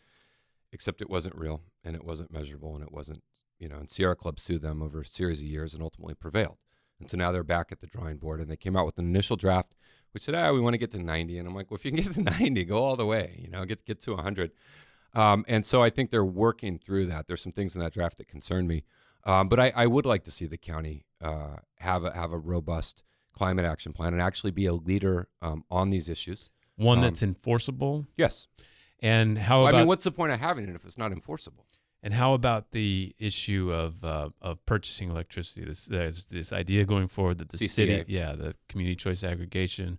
except it wasn't real and it wasn't measurable and it wasn't, and Sierra Club sued them over a series of years and ultimately prevailed. And so now they're back at the drawing board, and they came out with an initial draft, which said, we want to get to 90. And I'm like, well, if you can get to 90, go all the way, get to 100. And so I think they're working through that. There's some things in that draft that concern me. But I would like to see the county have a robust climate action plan and actually be a leader on these issues. One that's enforceable? Yes. And how about... what's the point of having it if it's not enforceable? And how about the issue of purchasing electricity? This idea going forward that the CCA. city, the community choice aggregation,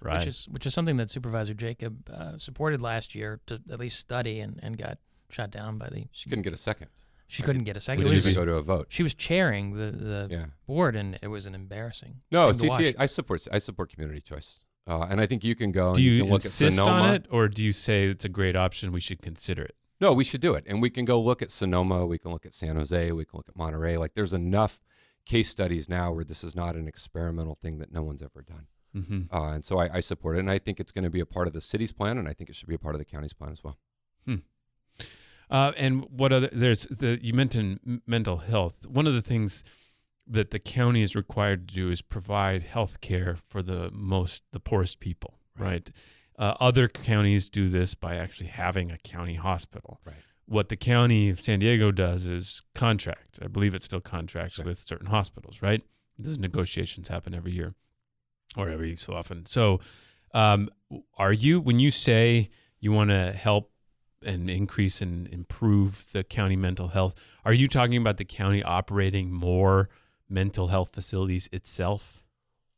right? Which is something that Supervisor Jacob supported last year to at least study and got shot down by the... She couldn't get a second. She couldn't get a second. Which even go to a vote. She was chairing the board, and it was an embarrassing. No, thing to watch. CCA, I support community choice. And I think you can go and do you can look at insist Sonoma. on it, or do you say it's a great option, we should consider it? No, we should do it. And we can go look at Sonoma. We can look at San Jose. We can look at Monterey. Like, there's enough case studies now where this is not an experimental thing that no one's ever done. Mm-hmm. And so I support it. And I think it's going to be a part of the city's plan, and I think it should be a part of the county's plan as well. And what other, you mentioned mental health. One of the things that the county is required to do is provide health care for the poorest people, right? Other counties do this by actually having a county hospital. Right. What the county of San Diego does is contract. I believe it still contracts with certain hospitals, right? These negotiations happen every year or every so often. So when you say you want to help and increase and improve the county mental health. Are you talking about the county operating more mental health facilities itself?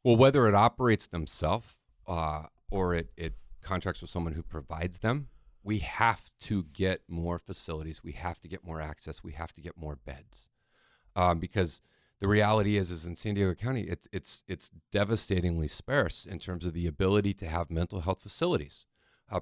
Well, whether it operates themselves or it contracts with someone who provides them, we have to get more facilities. We have to get more access. We have to get more beds, because the reality is in San Diego County, it's devastatingly sparse in terms of the ability to have mental health facilities,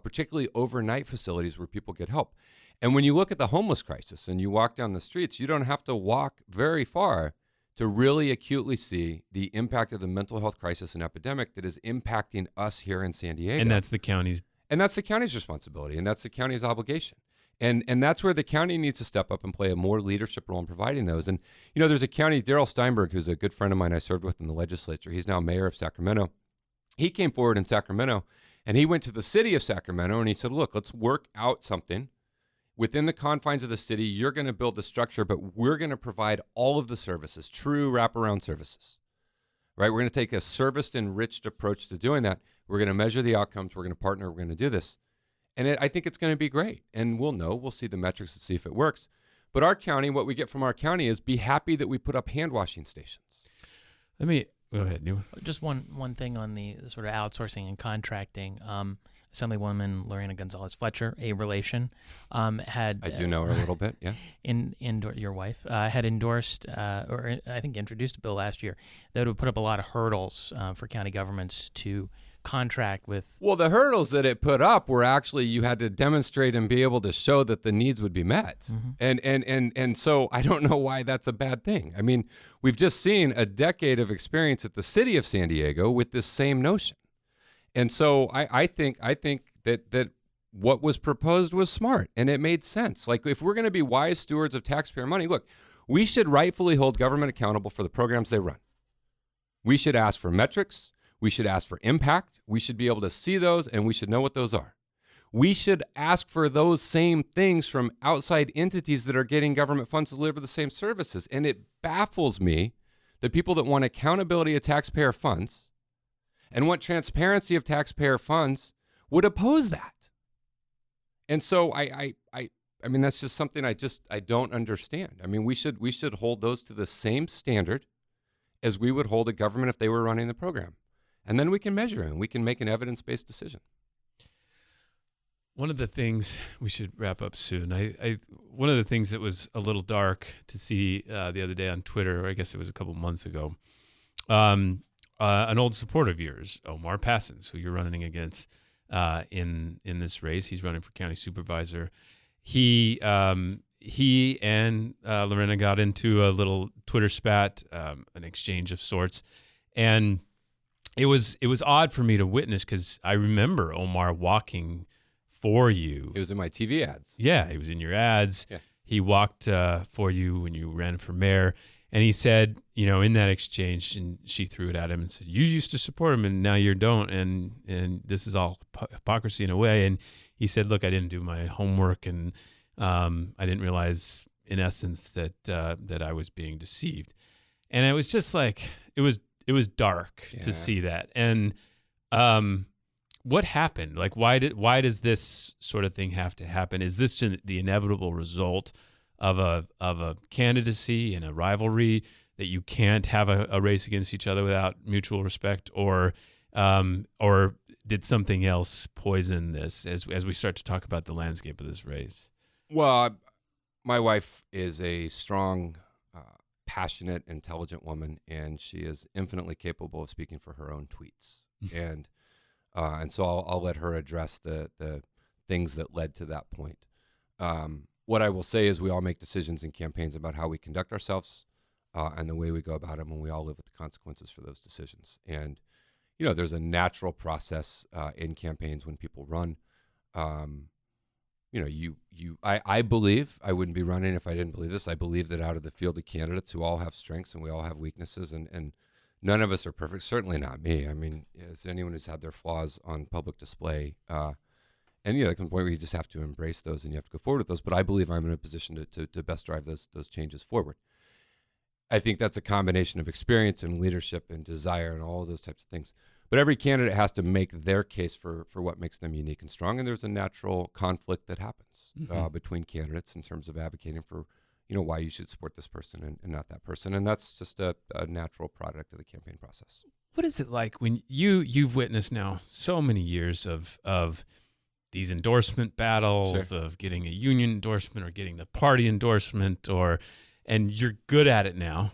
particularly overnight facilities where people get help. And when you look at the homeless crisis and you walk down the streets, you don't have to walk very far to really acutely see the impact of the mental health crisis and epidemic that is impacting us here in San Diego. And that's the county's responsibility, and that's the county's obligation. And that's where the county needs to step up and play a more leadership role in providing those. And, there's a county, Darrell Steinberg, who's a good friend of mine I served with in the legislature. He's now mayor of Sacramento. He came forward in Sacramento, and he went to the city of Sacramento, and he said, look, let's work out something. Within the confines of the city, you're going to build the structure, but we're going to provide all of the services, true wraparound services, right? We're going to take a service-enriched approach to doing that. We're going to measure the outcomes. We're going to partner. We're going to do this. And I think it's going to be great. And we'll see the metrics to see if it works. But our county, what we get from our county is be happy that we put up hand washing stations. Let me go ahead. Just one thing on the sort of outsourcing and contracting. Assemblywoman Lorena Gonzalez Fletcher, a relation, had I do know her a little bit. Yes. Your wife had endorsed or I think introduced a bill last year that would put up a lot of hurdles for county governments to contract with. Well, the hurdles that it put up were actually you had to demonstrate and be able to show that the needs would be met. Mm-hmm. And so I don't know why that's a bad thing. I mean, we've just seen a decade of experience at the city of San Diego with this same notion. And so I think that what was proposed was smart and it made sense. Like if we're going to be wise stewards of taxpayer money, look, we should rightfully hold government accountable for the programs they run. We should ask for metrics. We should ask for impact. We should be able to see those and we should know what those are. We should ask for those same things from outside entities that are getting government funds to deliver the same services. And it baffles me that people that want accountability of taxpayer funds and want transparency of taxpayer funds would oppose that. And so I mean, that's just something I don't understand. I mean, we should hold those to the same standard as we would hold a government if they were running the program. And then we can measure it and we can make an evidence-based decision. One of the things, we should wrap up soon. One of the things that was a little dark to see the other day on Twitter, or I guess it was a couple months ago, an old supporter of yours, Omar Passons, who you're running against in this race. He's running for county supervisor. He and Lorena got into a little Twitter spat, an exchange of sorts, and it was odd for me to witness because I remember Omar walking for you. It was in my TV ads. Yeah, he was in your ads. Yeah. He walked for you when you ran for mayor. And he said, in that exchange, and she threw it at him and said, you used to support him and now you don't. And this is all hypocrisy in a way. And he said, look, I didn't do my homework and I didn't realize in essence that I was being deceived. And it was just like, it was dark to see that. And what happened? Like, why does this sort of thing have to happen? Is this the inevitable result of a candidacy and a rivalry that you can't have a race against each other without mutual respect, or did something else poison this as we start to talk about the landscape of this race? Well, my wife is a strong, passionate, intelligent woman, and she is infinitely capable of speaking for her own tweets. and so I'll let her address the things that led to that point. What I will say is we all make decisions in campaigns about how we conduct ourselves and the way we go about them, and we all live with the consequences for those decisions. And, there's a natural process in campaigns when people run. I believe, I wouldn't be running if I didn't believe this. I believe that out of the field of candidates who all have strengths and we all have weaknesses, and none of us are perfect, certainly not me. I mean, as anyone who's had their flaws on public display, and there comes a point where you just have to embrace those and you have to go forward with those. But I believe I'm in a position to best drive those changes forward. I think that's a combination of experience and leadership and desire and all of those types of things. But every candidate has to make their case for what makes them unique and strong. And there's a natural conflict that happens between candidates in terms of advocating for, why you should support this person and not that person. And that's just a natural product of the campaign process. What is it like when you've witnessed now so many years of these endorsement battles, of getting a union endorsement or getting the party endorsement, and you're good at it now.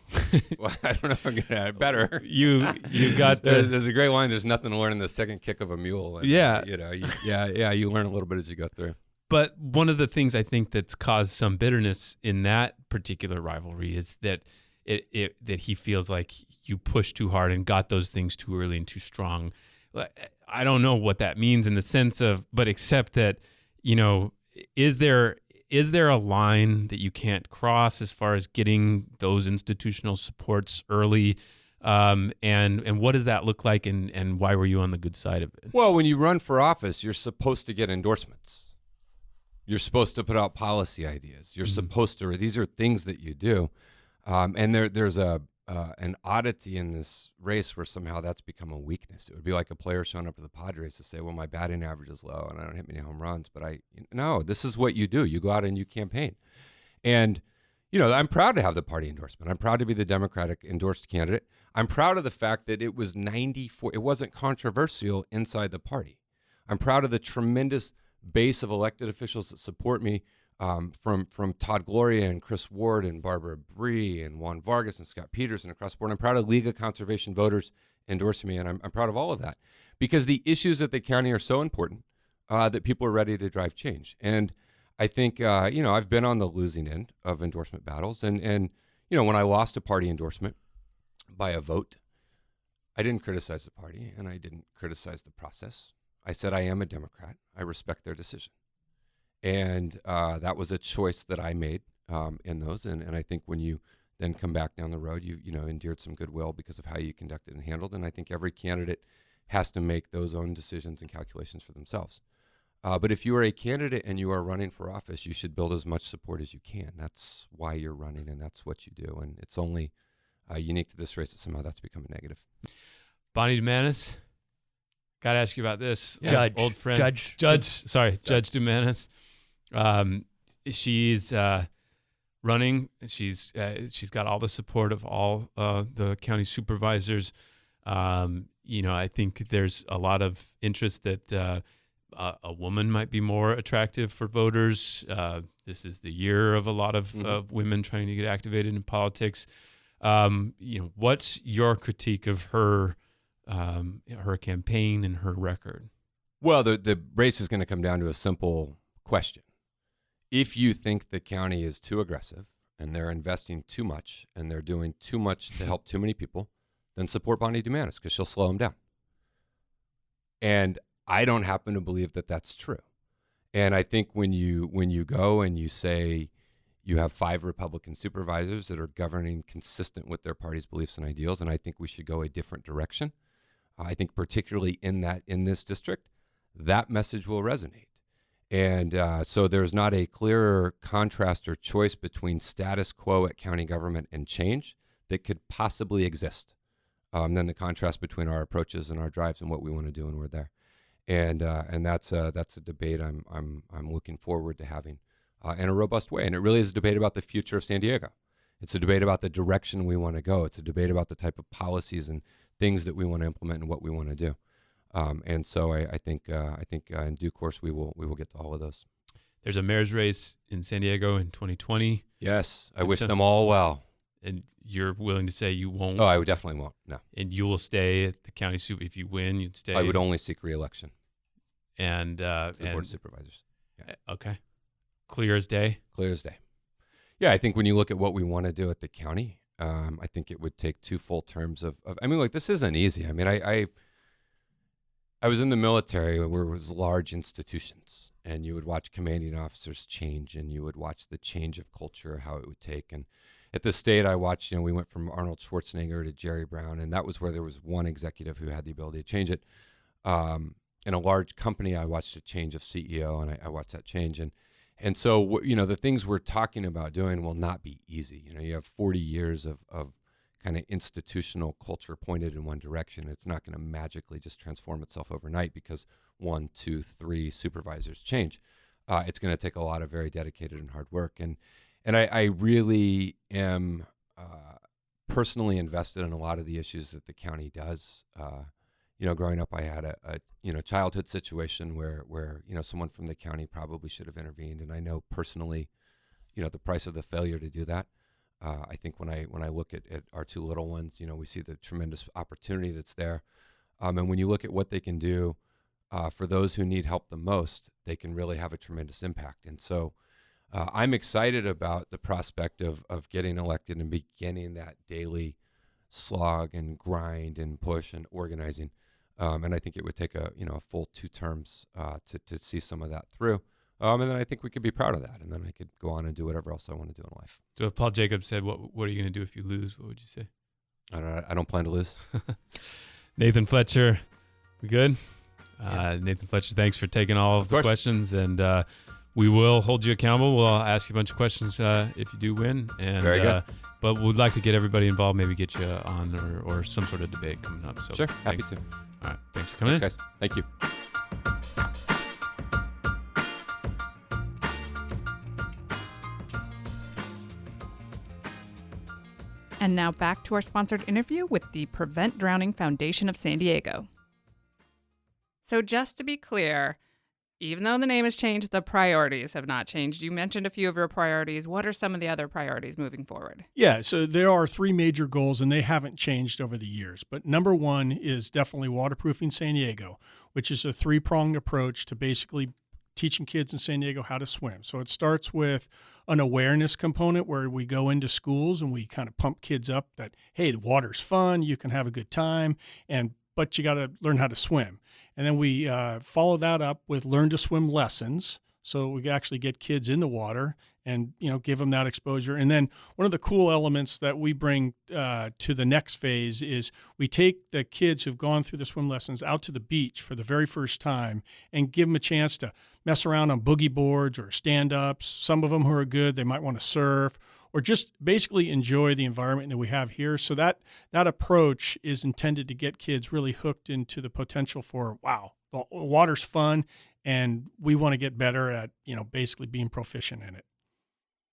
Well, I don't know if I'm good at it. Better. You got there's a great line. There's nothing to learn in the second kick of a mule. And, yeah. You learn a little bit as you go through. But one of the things I think that's caused some bitterness in that particular rivalry is that that he feels like you pushed too hard and got those things too early and too strong. I don't know what that means in the sense of, but except that, is there a line that you can't cross as far as getting those institutional supports early? And what does that look like, and why were you on the good side of it? Well, when you run for office, you're supposed to get endorsements. You're supposed to put out policy ideas. You're supposed to. These are things that you do, and there's an oddity in this race where somehow that's become a weakness. It would be like a player showing up to the Padres to say, "Well, my batting average is low, and I don't hit many home runs." But no, this is what you do. You go out and you campaign, and I'm proud to have the party endorsement. I'm proud to be the Democratic endorsed candidate. I'm proud of the fact that it was 94. It wasn't controversial inside the party. I'm proud of the tremendous base of elected officials that support me, from Todd Gloria and Chris Ward and Barbara Bree and Juan Vargas and Scott Peterson across the board. I'm proud of League of Conservation voters endorsing me, and I'm proud of all of that because the issues at the county are so important that people are ready to drive change. And I think, I've been on the losing end of endorsement battles. And when I lost a party endorsement by a vote, I didn't criticize the party and I didn't criticize the process. I said, I am a Democrat. I respect their decision. And that was a choice that I made in those. And I think when you then come back down the road, you endured some goodwill because of how you conducted and handled. And I think every candidate has to make those own decisions and calculations for themselves. But if you are a candidate and you are running for office, you should build as much support as you can. That's why you're running, and that's what you do. And it's only unique to this race that somehow that's become a negative. Bonnie Dumanis, got to ask you about this. Judge. Old friend. Judge Dumanis. She's running. She's got all the support of all the county supervisors. I think there's a lot of interest that a woman might be more attractive for voters. This is the year of a lot of women trying to get activated in politics. What's your critique of her campaign and her record? Well, the race is going to come down to a simple question. If you think the county is too aggressive and they're investing too much and they're doing too much to help too many people, then support Bonnie Dumanis because she'll slow them down. And I don't happen to believe that that's true. And I think when you go and you say you have 5 Republican supervisors that are governing consistent with their party's beliefs and ideals, and I think we should go a different direction. I think particularly in this district, that message will resonate. And so there's not a clearer contrast or choice between status quo at county government and change that could possibly exist than the contrast between our approaches and our drives and what we want to do when we're there. And that's a debate I'm looking forward to having in a robust way. And it really is a debate about the future of San Diego. It's a debate about the direction we want to go. It's a debate about the type of policies and things that we want to implement and what we want to do. And so I think in due course we will get to all of those. There's a mayor's race in San Diego in 2020. Yes, I wish them all well. And you're willing to say you won't? Oh, I definitely won't. No. And you will stay at the county super. If you win, you'd stay. I would only seek reelection. And the board of supervisors. Yeah. Okay. Clear as day. Clear as day. Yeah, I think when you look at what we want to do at the county, I think it would take 2 full terms of. I mean, this isn't easy. I mean, I was in the military where it was large institutions, and you would watch commanding officers change, and you would watch the change of culture, how it would take. And at the state, I watched, we went from Arnold Schwarzenegger to Jerry Brown, and that was where there was one executive who had the ability to change it. In a large company, I watched a change of CEO, and I watched that change. And so, the things we're talking about doing will not be easy. You have 40 years of kind of institutional culture pointed in one direction. It's not going to magically just transform itself overnight because 1, 2, 3 supervisors change. It's going to take a lot of very dedicated and hard work. And I really am personally invested in a lot of the issues that the county does. Growing up, I had a childhood situation where someone from the county probably should have intervened. And I know personally, the price of the failure to do that. I think when I look at our 2 little ones, we see the tremendous opportunity that's there. And when you look at what they can do for those who need help the most, they can really have a tremendous impact. And so I'm excited about the prospect of getting elected and beginning that daily slog and grind and push and organizing. And I think it would take a full 2 terms to see some of that through. And then I think we could be proud of that. And then I could go on and do whatever else I want to do in life. So if Paul Jacobs said, what are you going to do if you lose? What would you say? I don't plan to lose. Nathan Fletcher, we good? Nathan Fletcher, thanks for taking all of the questions. And we will hold you accountable. We'll ask you a bunch of questions if you do win. And, very good. But we'd like to get everybody involved, maybe get you on or some sort of debate coming up. So sure, happy thanks. to. All right, thanks for coming in. Guys. Thank you. And now back to our sponsored interview with the Prevent Drowning Foundation of San Diego. So just to be clear, even though the name has changed, the priorities have not changed. You mentioned a few of your priorities. What are some of the other priorities moving forward? Yeah, so there are 3 major goals, and they haven't changed over the years. But number 1 is definitely waterproofing San Diego, which is a 3-pronged approach to basically teaching kids in San Diego how to swim. So it starts with an awareness component where we go into schools and we kind of pump kids up that, hey, the water's fun, you can have a good time, but you got to learn how to swim. And then we follow that up with learn to swim lessons. So we actually get kids in the water and, give them that exposure. And then one of the cool elements that we bring to the next phase is we take the kids who've gone through the swim lessons out to the beach for the very first time and give them a chance to mess around on boogie boards or stand-ups. Some of them who are good, they might want to surf or just basically enjoy the environment that we have here. So that approach is intended to get kids really hooked into the potential for, wow, the water's fun, and we want to get better at, basically being proficient in it.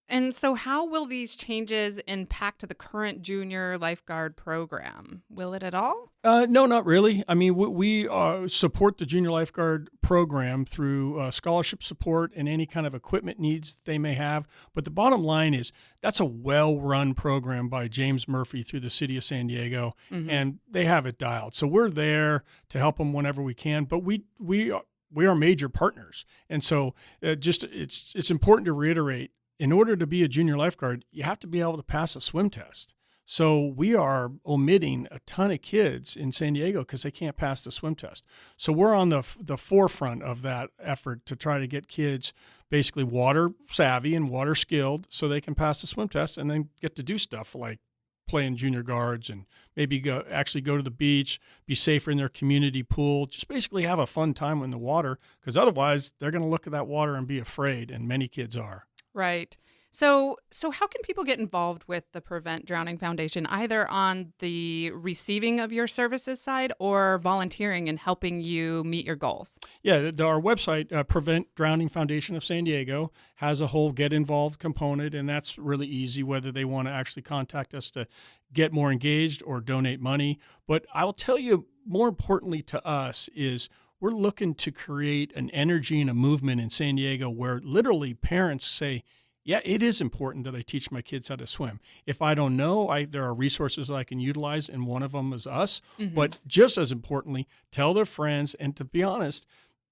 And so how will these changes impact the current junior lifeguard program? Will it at all? No, not really. I mean, we support the junior lifeguard program through scholarship support and any kind of equipment needs they may have. But the bottom line is that's a well-run program by James Murphy through the city of San Diego, and they have it dialed. So we're there to help them whenever we can. But we are major partners. And so it's important to reiterate, in order to be a junior lifeguard, you have to be able to pass a swim test. So we are omitting a ton of kids in San Diego because they can't pass the swim test. So we're on the forefront of that effort to try to get kids basically water savvy and water skilled so they can pass the swim test and then get to do stuff like playing junior guards and maybe go to the beach, be safer in their community pool, just basically have a fun time in the water, because otherwise they're going to look at that water and be afraid, and many kids are. Right. So how can people get involved with the Prevent Drowning Foundation, either on the receiving of your services side or volunteering and helping you meet your goals? Yeah, our website, Prevent Drowning Foundation of San Diego, has a whole get involved component, and that's really easy, whether they want to actually contact us to get more engaged or donate money. But I'll tell you, more importantly to us is we're looking to create an energy and a movement in San Diego where literally parents say, yeah, it is important that I teach my kids how to swim. If I don't know, there are resources that I can utilize, and one of them is us. Mm-hmm. But just as importantly, tell their friends. And to be honest,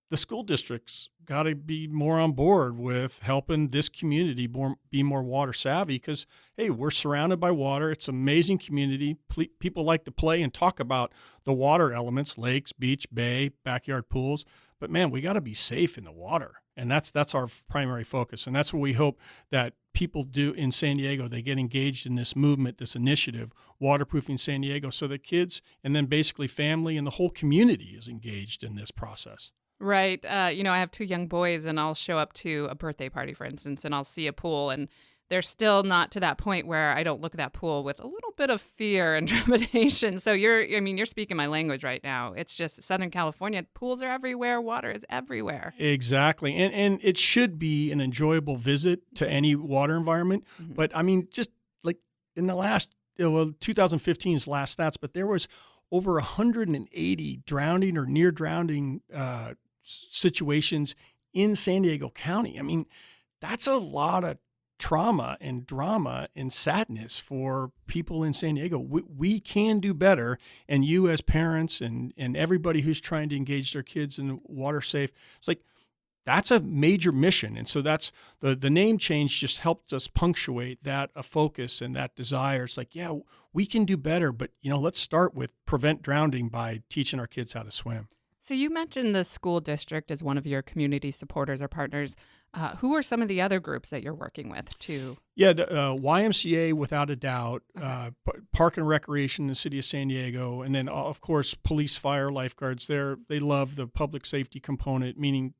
the school districts got to be more on board with helping this community be more water savvy because, hey, we're surrounded by water. It's an amazing community. People like to play and talk about the water elements, lakes, beach, bay, backyard pools. But, man, we got to be safe in the water. And that's our primary focus. And that's what we hope that people do in San Diego. They get engaged in this movement, this initiative, Waterproofing San Diego, so that kids and then basically family and the whole community is engaged in this process. Right. I have 2 young boys, and I'll show up to a birthday party, for instance, and I'll see a pool, and they're still not to that point where I don't look at that pool with a little bit of fear and trepidation. So you're speaking my language right now. It's just Southern California, pools are everywhere, water is everywhere. Exactly. And it should be an enjoyable visit to any water environment. Mm-hmm. But I mean, just like in the last, 2015's last stats, but there was over 180 drowning or near drowning situations in San Diego County. I mean, that's a lot of trauma and drama and sadness for people in San Diego. We can do better. And you as parents and everybody who's trying to engage their kids in water safe, it's like, that's a major mission. And so that's the name change just helped us punctuate that a focus and that desire. It's like, yeah, we can do better, but let's start with prevent drowning by teaching our kids how to swim. So you mentioned the school district as one of your community supporters or partners. Who are some of the other groups that you're working with too? Yeah, the YMCA, without a doubt, Park and Recreation in the city of San Diego, and then, of course, police, fire, lifeguards. They love the public safety component, meaning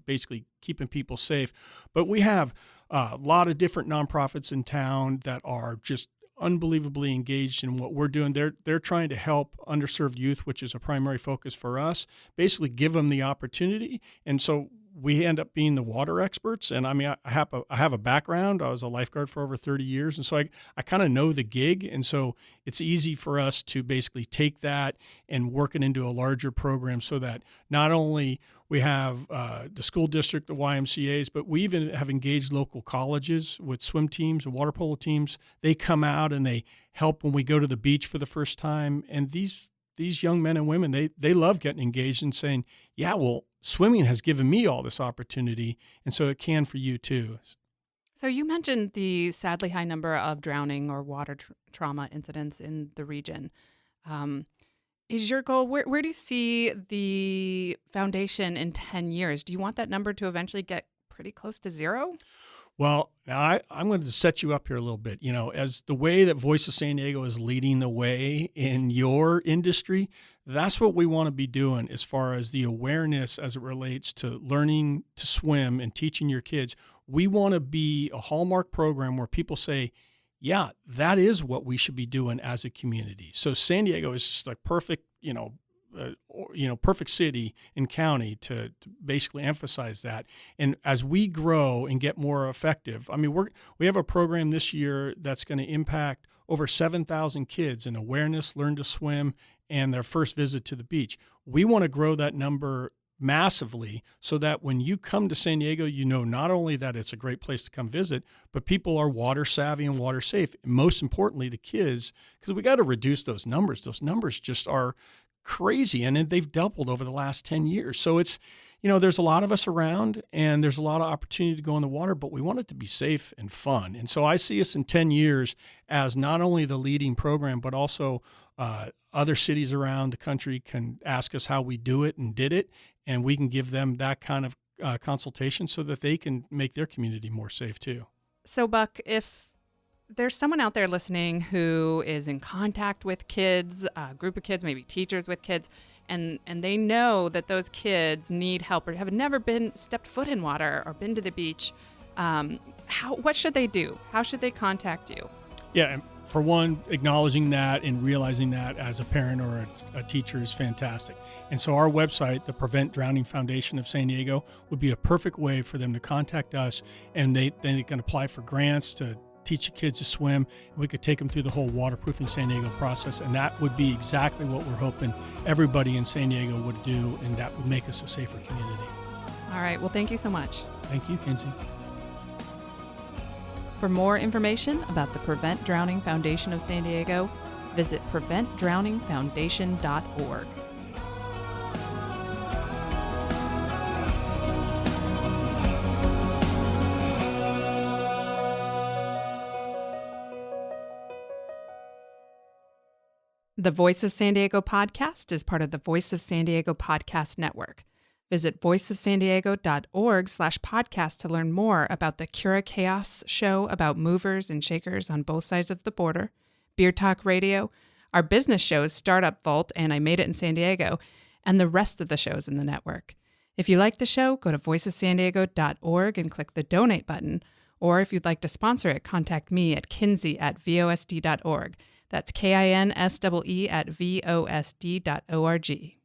basically keeping people safe. But we have a lot of different nonprofits in town that are just unbelievably engaged in what we're doing. They're trying to help underserved youth, which is a primary focus for us, basically give them the opportunity. And so we end up being the water experts. And I mean, I have a background. I was a lifeguard for over 30 years. And so I kind of know the gig. And so it's easy for us to basically take that and work it into a larger program so that not only we have the school district, the YMCAs, but we even have engaged local colleges with swim teams and water polo teams. They come out and they help when we go to the beach for the first time. And these young men and women, they love getting engaged and saying, yeah, well, swimming has given me all this opportunity, and so it can for you too. So you mentioned the sadly high number of drowning or water trauma incidents in the region. Is your goal, where do you see the foundation in 10 years? Do you want that number to eventually get pretty close to zero? Well, now I'm going to set you up here a little bit. As the way that Voice of San Diego is leading the way in your industry, that's what we want to be doing as far as the awareness as it relates to learning to swim and teaching your kids. We want to be a hallmark program where people say, yeah, that is what we should be doing as a community. So San Diego is just like perfect, perfect city and county to basically emphasize that. And as we grow and get more effective, I mean, we have a program this year that's going to impact over 7,000 kids in awareness, learn to swim, and their first visit to the beach. We want to grow that number massively so that when you come to San Diego, not only that it's a great place to come visit, but people are water savvy and water safe. And most importantly, the kids, because we got to reduce those numbers. Those numbers just are crazy, and they've doubled over the last 10 years. So it's, there's a lot of us around, and there's a lot of opportunity to go in the water, but we want it to be safe and fun. And so I see us in 10 years as not only the leading program, but also other cities around the country can ask us how we do it and did it, and we can give them that kind of consultation so that they can make their community more safe too. So Buck, if there's someone out there listening who is in contact with kids, a group of kids, maybe teachers with kids, and they know that those kids need help or have never stepped foot in water or been to the beach, what should they do? How should they contact you? Yeah, and for one, acknowledging that and realizing that as a parent or a teacher is fantastic. And so our website, the Prevent Drowning Foundation of San Diego, would be a perfect way for them to contact us, and then they can apply for grants to teach the kids to swim, and we could take them through the whole waterproofing San Diego process, and that would be exactly what we're hoping everybody in San Diego would do, and that would make us a safer community. All right, well, thank you so much. Thank you, Kinsey. For more information about the Prevent Drowning Foundation of San Diego, visit preventdrowningfoundation.org. The Voice of San Diego podcast is part of the Voice of San Diego podcast network. Visit voiceofsandiego.org/podcast to learn more about the Cura Chaos show about movers and shakers on both sides of the border, Beer Talk Radio, our business shows Startup Vault and I Made It in San Diego, and the rest of the shows in the network. If you like the show, go to voiceofsandiego.org and click the donate button, Or if you'd like to sponsor it, contact me at kinsey@vosd.org. That's KINSEE@vosd.org.